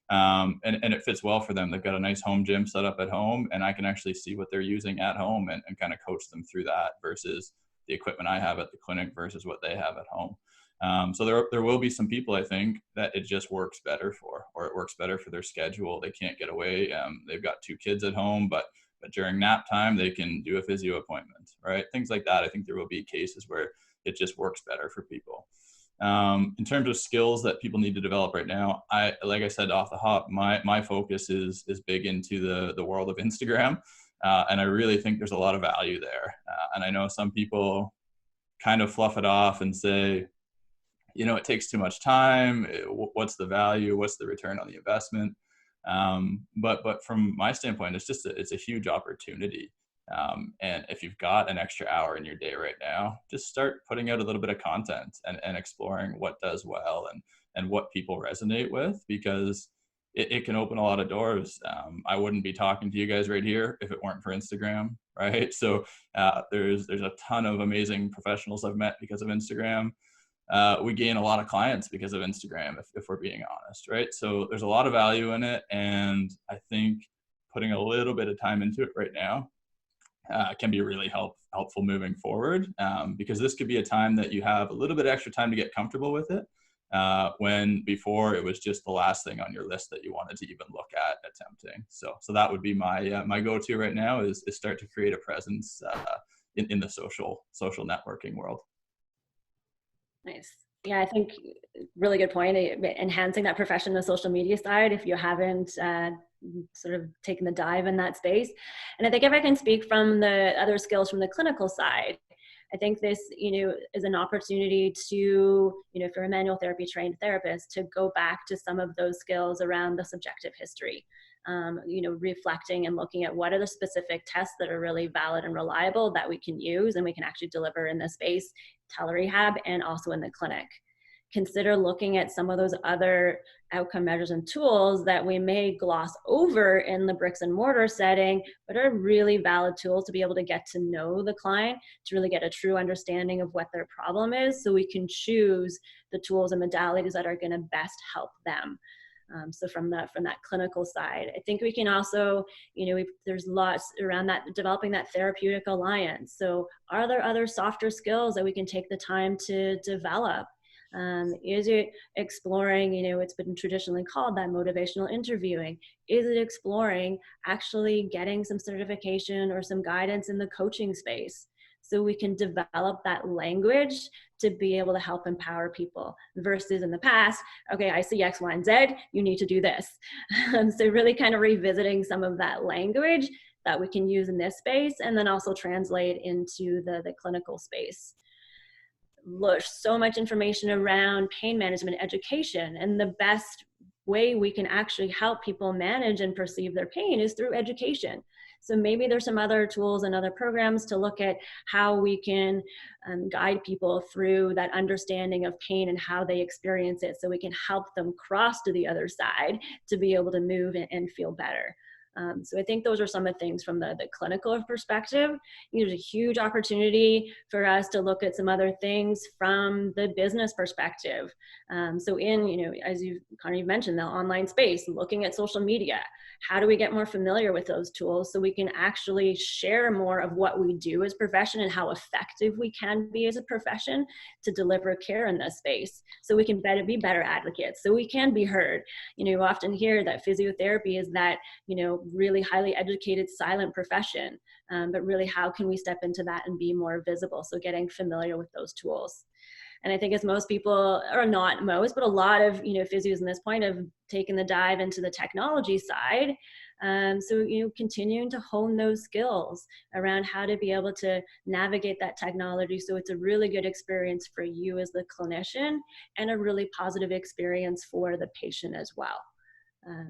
And it fits well for them. They've got a nice home gym set up at home, and I can actually see what they're using at home and kind of coach them through that versus the equipment I have at the clinic versus what they have at home. So there will be some people, I think, that it just works better for, or it works better for their schedule. They can't get away. They've got 2 kids at home, but during nap time, they can do a physio appointment, right? Things like that. I think there will be cases where it just works better for people. In terms of skills that people need to develop right now, like I said off the hop, my focus is big into the world of Instagram, and I really think there's a lot of value there. And I know some people kind of fluff it off and say, it takes too much time. What's the value? What's the return on the investment? But from my standpoint, it's a huge opportunity. And if you've got an extra hour in your day right now, just start putting out a little bit of content and exploring what does well and what people resonate with, because it can open a lot of doors. I wouldn't be talking to you guys right here if it weren't for Instagram, right? So there's a ton of amazing professionals I've met because of Instagram. We gain a lot of clients because of Instagram, if we're being honest, right? So there's a lot of value in it. And I think putting a little bit of time into it right now can be really helpful moving forward, because this could be a time that you have a little bit extra time to get comfortable with it, when before it was just the last thing on your list that you wanted to even look at attempting. So that would be my go-to right now is start to create a presence in the social networking world. Nice. Yeah, I think really good point. Enhancing that profession, the social media side, if you haven't sort of taken the dive in that space. And I think if I can speak from the other skills from the clinical side, I think this, is an opportunity to, if you're a manual therapy trained therapist, to go back to some of those skills around the subjective history. Reflecting and looking at what are the specific tests that are really valid and reliable that we can use and we can actually deliver in this space, telerehab, and also in the clinic. Consider looking at some of those other outcome measures and tools that we may gloss over in the bricks and mortar setting, but are really valid tools to be able to get to know the client, to really get a true understanding of what their problem is, so we can choose the tools and modalities that are going to best help them. So from that clinical side, I think we can also, there's lots around that, developing that therapeutic alliance. So are there other softer skills that we can take the time to develop? Is it exploring, it's been traditionally called that motivational interviewing. Is it exploring actually getting some certification or some guidance in the coaching space, so we can develop that language to be able to help empower people, versus in the past, okay, I see X, Y, and Z, you need to do this. So really kind of revisiting some of that language that we can use in this space, and then also translate into the clinical space. There's so much information around pain management education, and the best way we can actually help people manage and perceive their pain is through education. So maybe there's some other tools and other programs to look at how we can guide people through that understanding of pain and how they experience it, so we can help them cross to the other side to be able to move and feel better. So I think those are some of the things from the clinical perspective. There's a huge opportunity for us to look at some other things from the business perspective. So in, as you've mentioned, the online space, looking at social media, how do we get more familiar with those tools so we can actually share more of what we do as a profession and how effective we can be as a profession to deliver care in this space, so we can be better advocates, so we can be heard. You often hear that physiotherapy is that, really highly educated silent profession, but really how can we step into that and be more visible? So getting familiar with those tools. And I think as most people, or not most, but a lot of, physios in this point have taken the dive into the technology side. So, continuing to hone those skills around how to be able to navigate that technology, so it's a really good experience for you as the clinician and a really positive experience for the patient as well.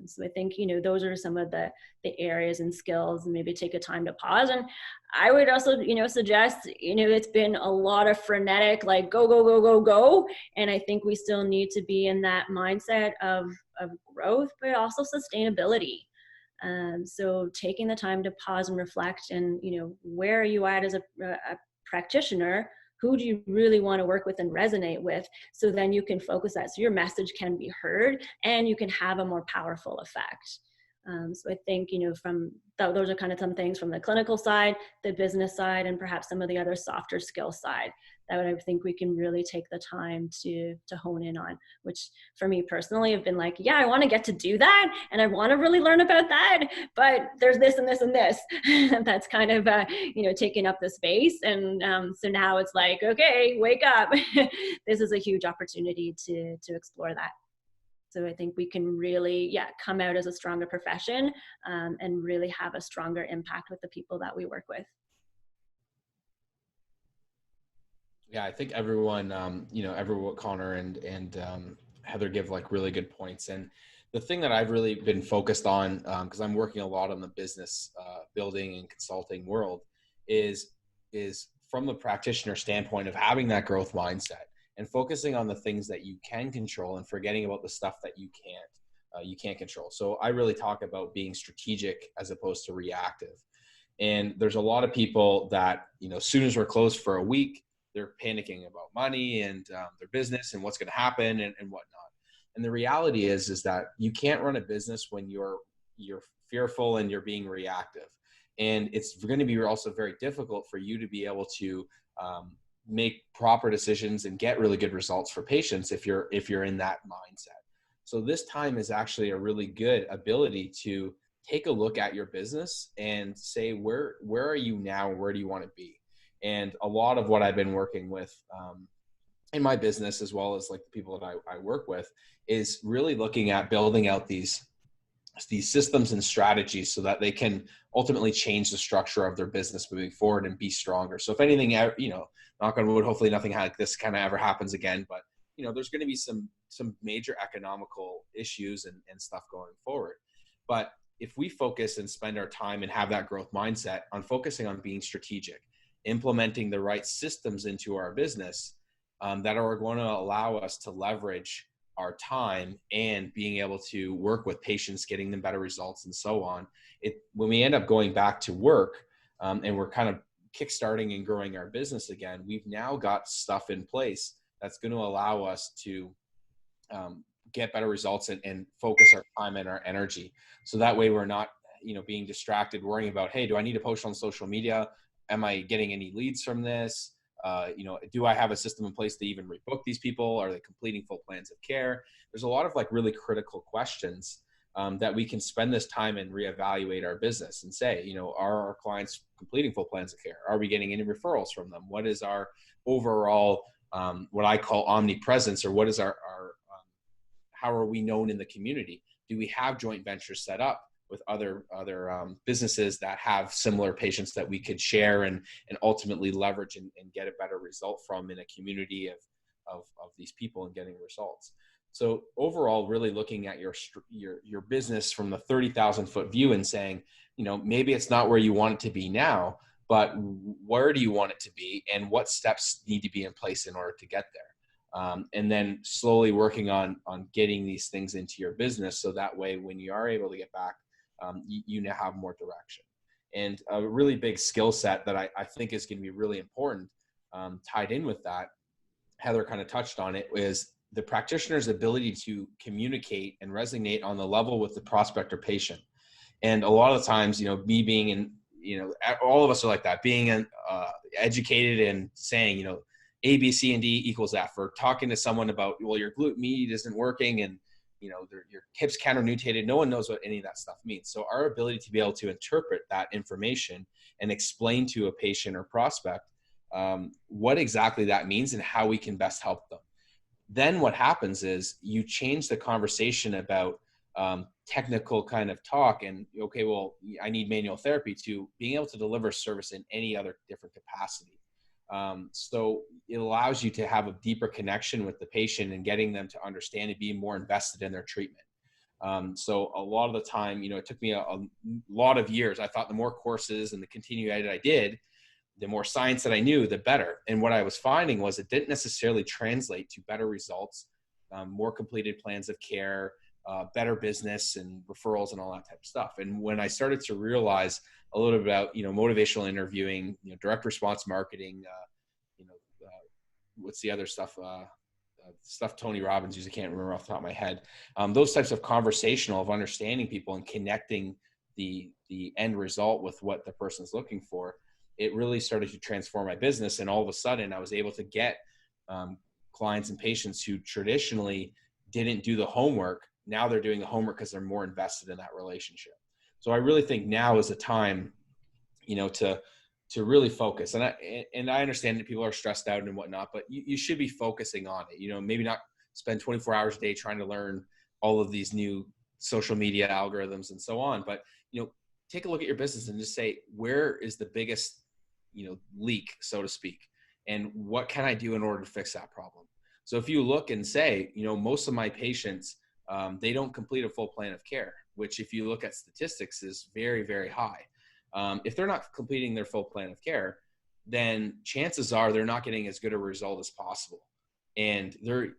So I think, those are some of the areas and skills, and maybe take a time to pause. And I would also, suggest, it's been a lot of frenetic, like go, go, go, go, go. And I think we still need to be in that mindset of growth, but also sustainability. So taking the time to pause and reflect, and, where are you at as a practitioner? Who do you really want to work with and resonate with? So then you can focus that, so your message can be heard and you can have a more powerful effect. So I think, those are kind of some things from the clinical side, the business side, and perhaps some of the other softer skill side that I think we can really take the time to hone in on, which for me personally have been like, yeah, I want to get to do that. And I want to really learn about that, but there's this and this and this, that's kind of, taking up the space. And so now it's like, okay, wake up. This is a huge opportunity to explore that. So I think we can really, come out as a stronger profession and really have a stronger impact with the people that we work with. Yeah, I think everyone, everyone, Connor and Heather give like really good points. And the thing that I've really been focused on, because I'm working a lot on the business building and consulting world, is from the practitioner standpoint of having that growth mindset and focusing on the things that you can control and forgetting about the stuff that you can't control. So I really talk about being strategic as opposed to reactive. And there's a lot of people that, as soon as we're closed for a week, they're panicking about money and their business and what's going to happen and whatnot. And the reality is that you can't run a business when you're fearful and you're being reactive. And it's going to be also very difficult for you to be able to make proper decisions and get really good results for patients if you're in that mindset. So this time is actually a really good ability to take a look at your business and say, where are you now? Where do you want to be? And a lot of what I've been working with in my business, as well as like the people that I work with, is really looking at building out these systems and strategies so that they can ultimately change the structure of their business moving forward and be stronger. So if anything, knock on wood, hopefully nothing like this kind of ever happens again, but there's going to be some major economical issues and stuff going forward. But if we focus and spend our time and have that growth mindset on focusing on being strategic, implementing the right systems into our business that are going to allow us to leverage our time and being able to work with patients, getting them better results and so on. When we end up going back to work and we're kind of kickstarting and growing our business again, we've now got stuff in place that's going to allow us to get better results and focus our time and our energy. So that way we're not, being distracted, worrying about, hey, do I need to post on social media? Am I getting any leads from this? Do I have a system in place to even rebook these people? Are they completing full plans of care? There's a lot of like really critical questions that we can spend this time and reevaluate our business and say, are our clients completing full plans of care? Are we getting any referrals from them? What is our overall, what I call omnipresence, or what is our how are we known in the community? Do we have joint ventures set up with other businesses that have similar patients that we could share and ultimately leverage and get a better result from in a community of these people and getting results? So overall, really looking at your business from the 30,000 foot view and saying, maybe it's not where you want it to be now, but where do you want it to be and what steps need to be in place in order to get there? And then slowly working on getting these things into your business. So that way, when you are able to get back, you now have more direction. And a really big skill set that I think is going to be really important tied in with that, Heather kind of touched on it, is the practitioner's ability to communicate and resonate on the level with the prospect or patient. And a lot of times, me being in, all of us are like that, being educated and saying, A, B, C, and D equals F, or talking to someone about, well, your glute med isn't working and, your hips counter-nutated. No one knows what any of that stuff means. So our ability to be able to interpret that information and explain to a patient or prospect what exactly that means and how we can best help them. Then what happens is you change the conversation about technical kind of talk and, okay, well, I need manual therapy, to being able to deliver service in any other different capacity. So it allows you to have a deeper connection with the patient and getting them to understand and be more invested in their treatment. So a lot of the time, it took me a lot of years. I thought the more courses and the continuing ed I did, the more science that I knew, the better. And what I was finding was it didn't necessarily translate to better results, more completed plans of care, better business and referrals and all that type of stuff. And when I started to realize a little bit about, motivational interviewing, direct response marketing, what's the other stuff? stuff Tony Robbins used, I can't remember off the top of my head. Those types of conversational, of understanding people and connecting the end result with what the person's looking for, it really started to transform my business. And all of a sudden I was able to get clients and patients who traditionally didn't do the homework. Now they're doing the homework because they're more invested in that relationship. So I really think now is a time, to really focus. And I understand that people are stressed out and whatnot, but you should be focusing on it. Maybe not spend 24 hours a day trying to learn all of these new social media algorithms and so on. But, take a look at your business and just say, where is the biggest, leak, so to speak? And what can I do in order to fix that problem? So if you look and say, most of my patients, they don't complete a full plan of care, which if you look at statistics is very, very high. If they're not completing their full plan of care, then chances are they're not getting as good a result as possible. And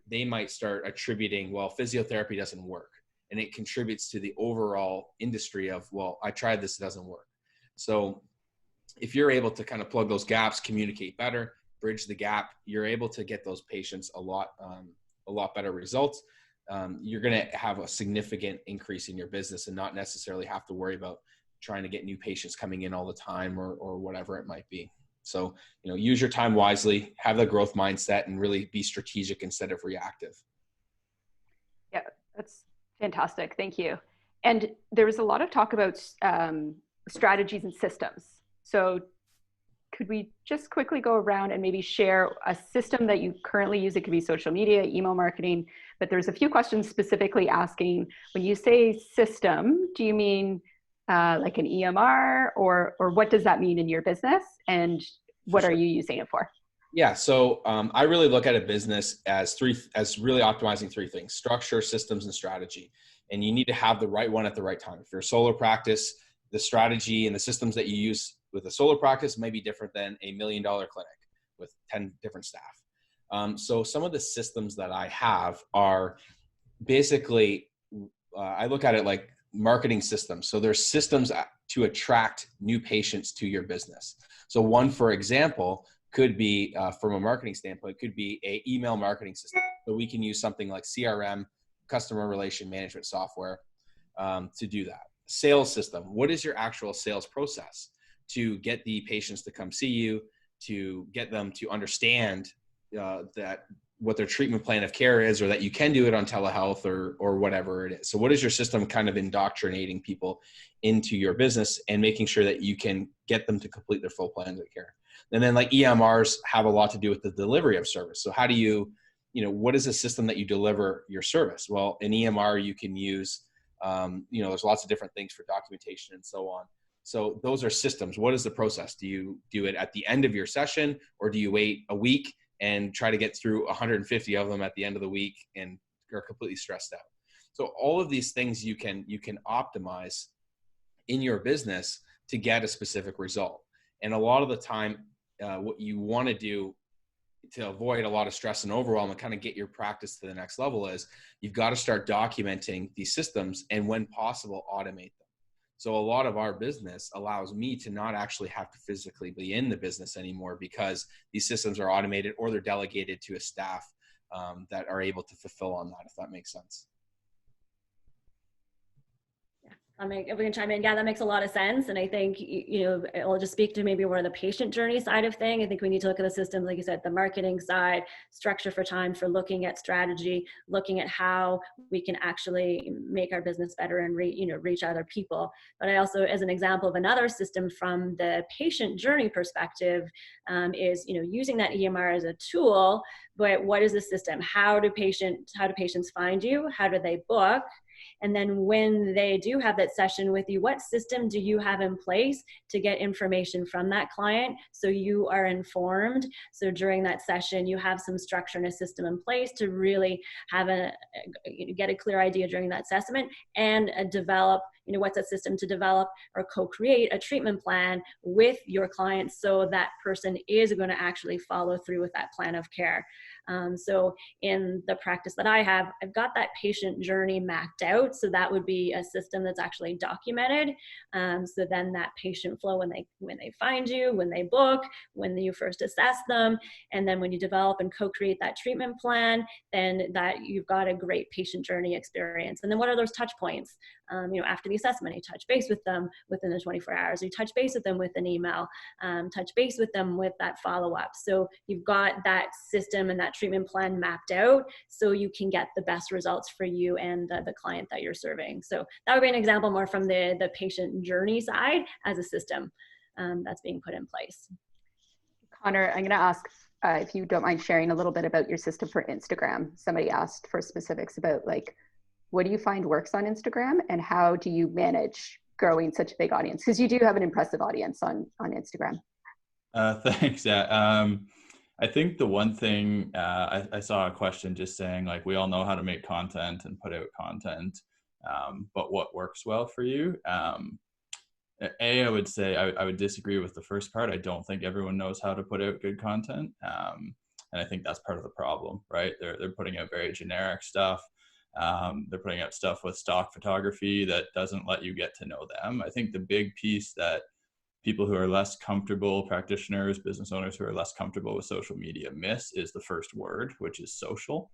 they might start attributing, well, physiotherapy doesn't work. And it contributes to the overall industry of, well, I tried this, it doesn't work. So if you're able to kind of plug those gaps, communicate better, bridge the gap, you're able to get those patients a lot better results. You're going to have a significant increase in your business and not necessarily have to worry about trying to get new patients coming in all the time or whatever it might be. So, use your time wisely, have the growth mindset, and really be strategic instead of reactive. Yeah, that's fantastic. Thank you. And there was a lot of talk about strategies and systems. So could we just quickly go around and maybe share a system that you currently use? It could be social media, email marketing, but there's a few questions specifically asking, when you say system, do you mean like an EMR or what does that mean in your business? And what are you using it for? Yeah. So I really look at a business as really optimizing three things: structure, systems, and strategy. And you need to have the right one at the right time. If you're a solo practice, the strategy and the systems that you use with a solo practice may be different than $1 million clinic with 10 different staff. So some of the systems that I have are basically, I look at it like marketing systems. So there's systems to attract new patients to your business. So one, for example, could be from a marketing standpoint, could be a email marketing system. So we can use something like CRM, customer relation management software, to do that. Sales system. What is your actual sales process to get the patients to come see you, to get them to understand that what their treatment plan of care is, or that you can do it on telehealth or whatever it is. So what is your system kind of indoctrinating people into your business and making sure that you can get them to complete their full plans of care? And then like EMRs have a lot to do with the delivery of service. So how do you, what is a system that you deliver your service? Well, in EMR, you can use, there's lots of different things for documentation and so on. So those are systems. What is the process? Do you do it at the end of your session, or do you wait a week and try to get through 150 of them at the end of the week and are completely stressed out? So all of these things you can optimize in your business to get a specific result. And a lot of the time, what you want to do to avoid a lot of stress and overwhelm and kind of get your practice to the next level is you've got to start documenting these systems and, when possible, automate them. So a lot of our business allows me to not actually have to physically be in the business anymore because these systems are automated or they're delegated to a staff that are able to fulfill on that, if that makes sense. If we can chime in, yeah, that makes a lot of sense. And I think, I'll just speak to maybe more the patient journey side of thing. I think we need to look at the systems, like you said, the marketing side, structure for time, for looking at strategy, looking at how we can actually make our business better and reach other people. But I also, as an example of another system from the patient journey perspective, is, using that EMR as a tool, but what is the system? How do patients find you? How do they book? And then when they do have that session with you, what system do you have in place to get information from that client so you are informed? So during that session, you have some structure and a system in place to really get a clear idea during that assessment and develop, what's that system to develop or co-create a treatment plan with your client so that person is going to actually follow through with that plan of care. So in the practice that I have, I've got that patient journey mapped out. out. So that would be a system that's actually documented. So then that patient flow, when they find you, when they book, when you first assess them, and then when you develop and co-create that treatment plan, then that you've got a great patient journey experience. And then what are those touch points? After the assessment, you touch base with them within the 24 hours, you touch base with them with an email, touch base with them with that follow-up. So you've got that system and that treatment plan mapped out so you can get the best results for you and the client that you're serving. So that would be an example more from the patient journey side as a system that's being put in place. Connor, I'm going to ask if you don't mind sharing a little bit about your system for Instagram. Somebody asked for specifics about like, what do you find works on Instagram and how do you manage growing such a big audience? Because you do have an impressive audience on Instagram. Thanks. Yeah. I think the one thing, I saw a question just saying like, we all know how to make content and put out content, but what works well for you? I would say I would disagree with the first part. I don't think everyone knows how to put out good content. And I think that's part of the problem, right? They're putting out very generic stuff. They're putting out stuff with stock photography that doesn't let you get to know them. I think the big piece that people who are less comfortable, practitioners, business owners who are less comfortable with social media miss is the first word, which is social.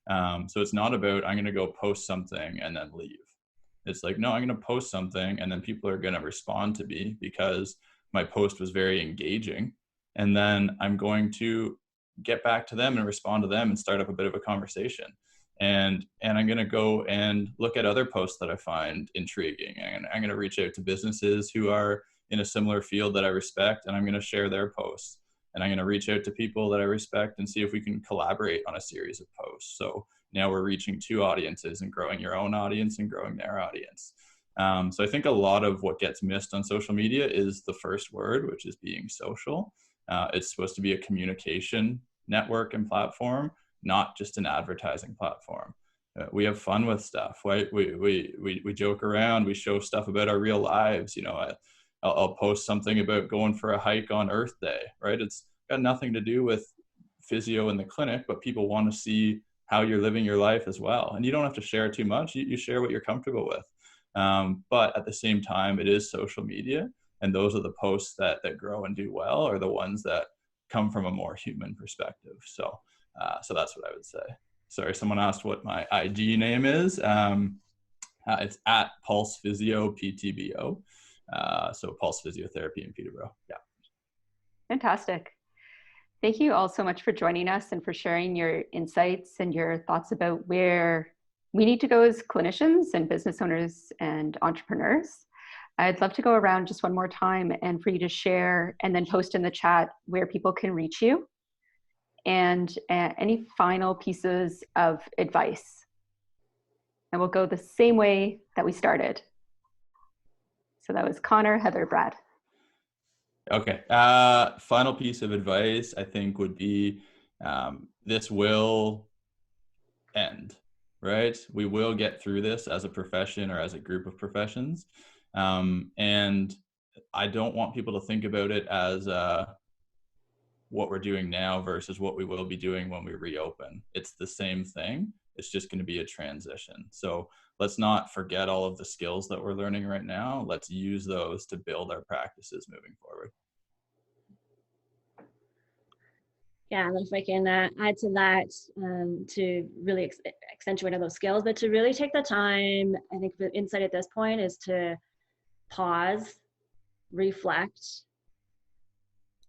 So it's not about, I'm going to go post something and then leave. It's like, no, I'm going to post something and then people are going to respond to me because my post was very engaging. And then I'm going to get back to them and respond to them and start up a bit of a conversation. And I'm going to go and look at other posts that I find intriguing. And I'm going to reach out to businesses who are in a similar field that I respect, and I'm going to share their posts. And I'm going to reach out to people that I respect and see if we can collaborate on a series of posts. So now we're reaching two audiences and growing your own audience and growing their audience. So I think a lot of what gets missed on social media is the first word, which is being social. It's supposed to be a communication network and platform, not just an advertising platform. We have fun with stuff, right? We joke around, we show stuff about our real lives. I'll post something about going for a hike on Earth Day, right? It's got nothing to do with physio in the clinic, but people want to see how you're living your life as well. And you don't have to share too much. You share what you're comfortable with. But at the same time, it is social media. And those are the posts that grow and do well, are the ones that come from a more human perspective. So that's what I would say. Sorry, someone asked what my IG name is. It's at Pulse Physio PTBO. So Pulse Physiotherapy in Peterborough. Yeah. Fantastic. Thank you all so much for joining us and for sharing your insights and your thoughts about where we need to go as clinicians and business owners and entrepreneurs. I'd love to go around just one more time and for you to share and then post in the chat where people can reach you and any final pieces of advice. And we'll go the same way that we started. So that was Connor, Heather, Brad. Okay. Final piece of advice, I think, would be this will end, right? We will get through this as a profession or as a group of professions. And I don't want people to think about it as what we're doing now versus what we will be doing when we reopen. It's the same thing. It's just going to be a transition. So let's not forget all of the skills that we're learning right now. Let's use those to build our practices moving forward. Yeah, and if I can add to that, to really accentuate those skills, but to really take the time, I think the insight at this point is to pause, reflect,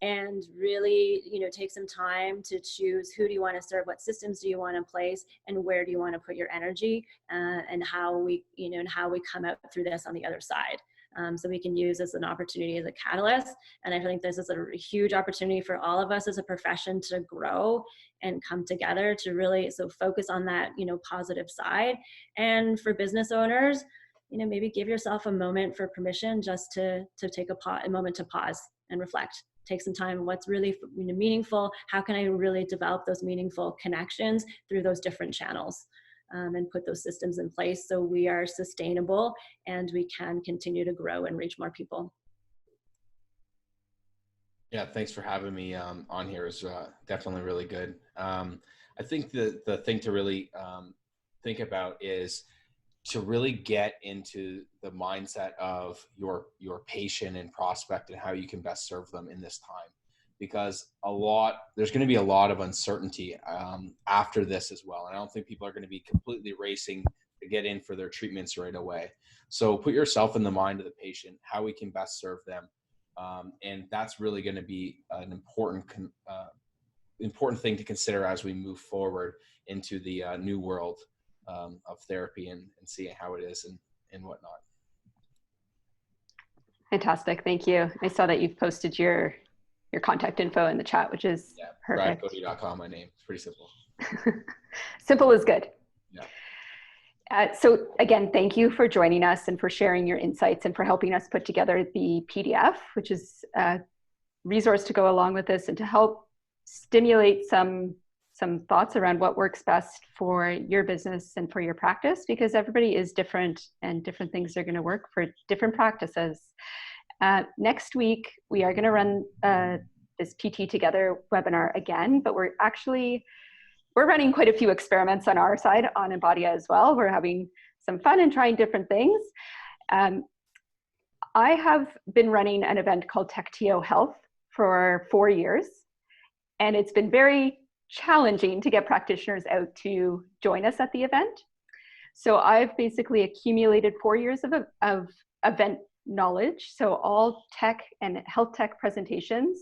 and really, take some time to choose who do you want to serve, what systems do you want in place, and where do you want to put your energy, and how we come out through this on the other side. So we can use this as an opportunity as a catalyst. And I think this is a huge opportunity for all of us as a profession to grow and come together to really focus on that, positive side. And for business owners, maybe give yourself a moment for permission just to take a moment to pause and reflect. Take some time. What's really meaningful? How can I really develop those meaningful connections through those different channels? And put those systems in place so we are sustainable and we can continue to grow and reach more people. Yeah, thanks for having me on here. Is definitely really good. I think the thing to really think about is to really get into the mindset of your patient and prospect and how you can best serve them in this time, because there's going to be a lot of uncertainty after this as well. And I don't think people are going to be completely racing to get in for their treatments right away. So put yourself in the mind of the patient, how we can best serve them. And that's really going to be an important thing to consider as we move forward into the new world of therapy and seeing how it is and whatnot. Fantastic. Thank you. I saw that you've posted your contact info in the chat, which is perfect. BradCody.com, my name. It's pretty simple. Simple is good. Yeah. So again, thank you for joining us and for sharing your insights and for helping us put together the PDF, which is a resource to go along with this and to help stimulate some thoughts around what works best for your business and for your practice, because everybody is different and different things are going to work for different practices. Next week, we are going to run this PT Together webinar again, but we're running quite a few experiments on our side on Embodia as well. We're having some fun and trying different things. I have been running an event called TechTO Health for 4 years, and it's been very challenging to get practitioners out to join us at the event. So I've basically accumulated 4 years of event knowledge, so all tech and health tech presentations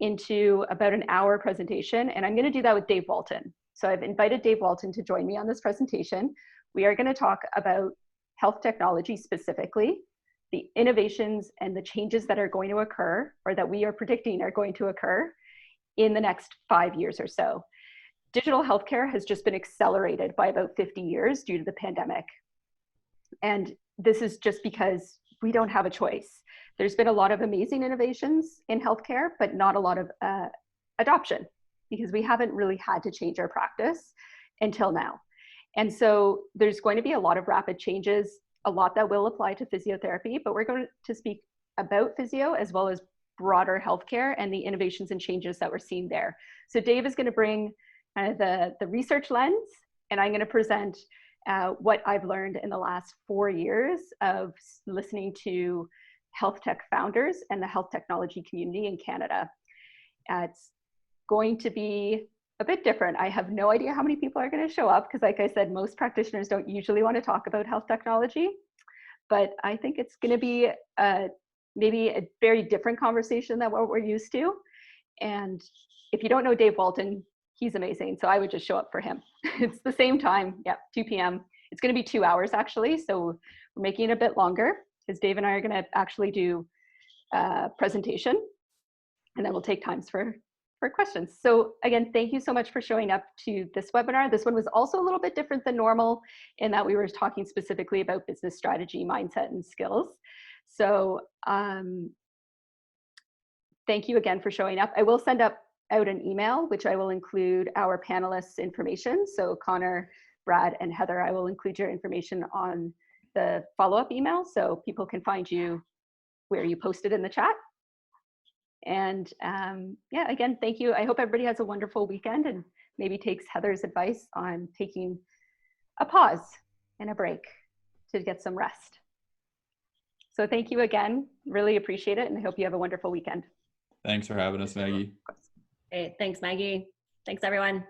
into about an hour presentation, and I'm going to do that with Dave Walton. So I've invited Dave Walton to join me on this presentation. We are going to talk about health technology specifically, the innovations and the changes that are going to occur, or that we are predicting are going to occur in the next 5 years or so. Digital healthcare has just been accelerated by about 50 years due to the pandemic. And this is just because we don't have a choice. There's been a lot of amazing innovations in healthcare, but not a lot of adoption, because we haven't really had to change our practice until now. And so there's going to be a lot of rapid changes, a lot that will apply to physiotherapy, but we're going to speak about physio as well as broader healthcare and the innovations and changes that we're seeing there. So Dave is going to bring the research lens, and I'm going to present what I've learned in the last 4 years of listening to health tech founders and the health technology community in Canada. It's going to be a bit different. I have no idea how many people are going to show up because, like I said, most practitioners don't usually want to talk about health technology, but I think it's going to be maybe a very different conversation than what we're used to. And if you don't know Dave Walton, he's amazing. So I would just show up for him. It's the same time, 2 p.m. It's going to be 2 hours actually. So we're making it a bit longer because Dave and I are going to actually do a presentation, and then we'll take times for questions. So again, thank you so much for showing up to this webinar. This one was also a little bit different than normal in that we were talking specifically about business strategy, mindset, and skills. So thank you again for showing up. I will send out an email, which I will include our panelists' information. So Connor, Brad, and Heather, I will include your information on the follow-up email so people can find you where you posted in the chat. And again, thank you. I hope everybody has a wonderful weekend and maybe takes Heather's advice on taking a pause and a break to get some rest. So thank you again. Really appreciate it. And I hope you have a wonderful weekend. Thanks for having us, Maggie. Great. Thanks, Maggie. Thanks, everyone.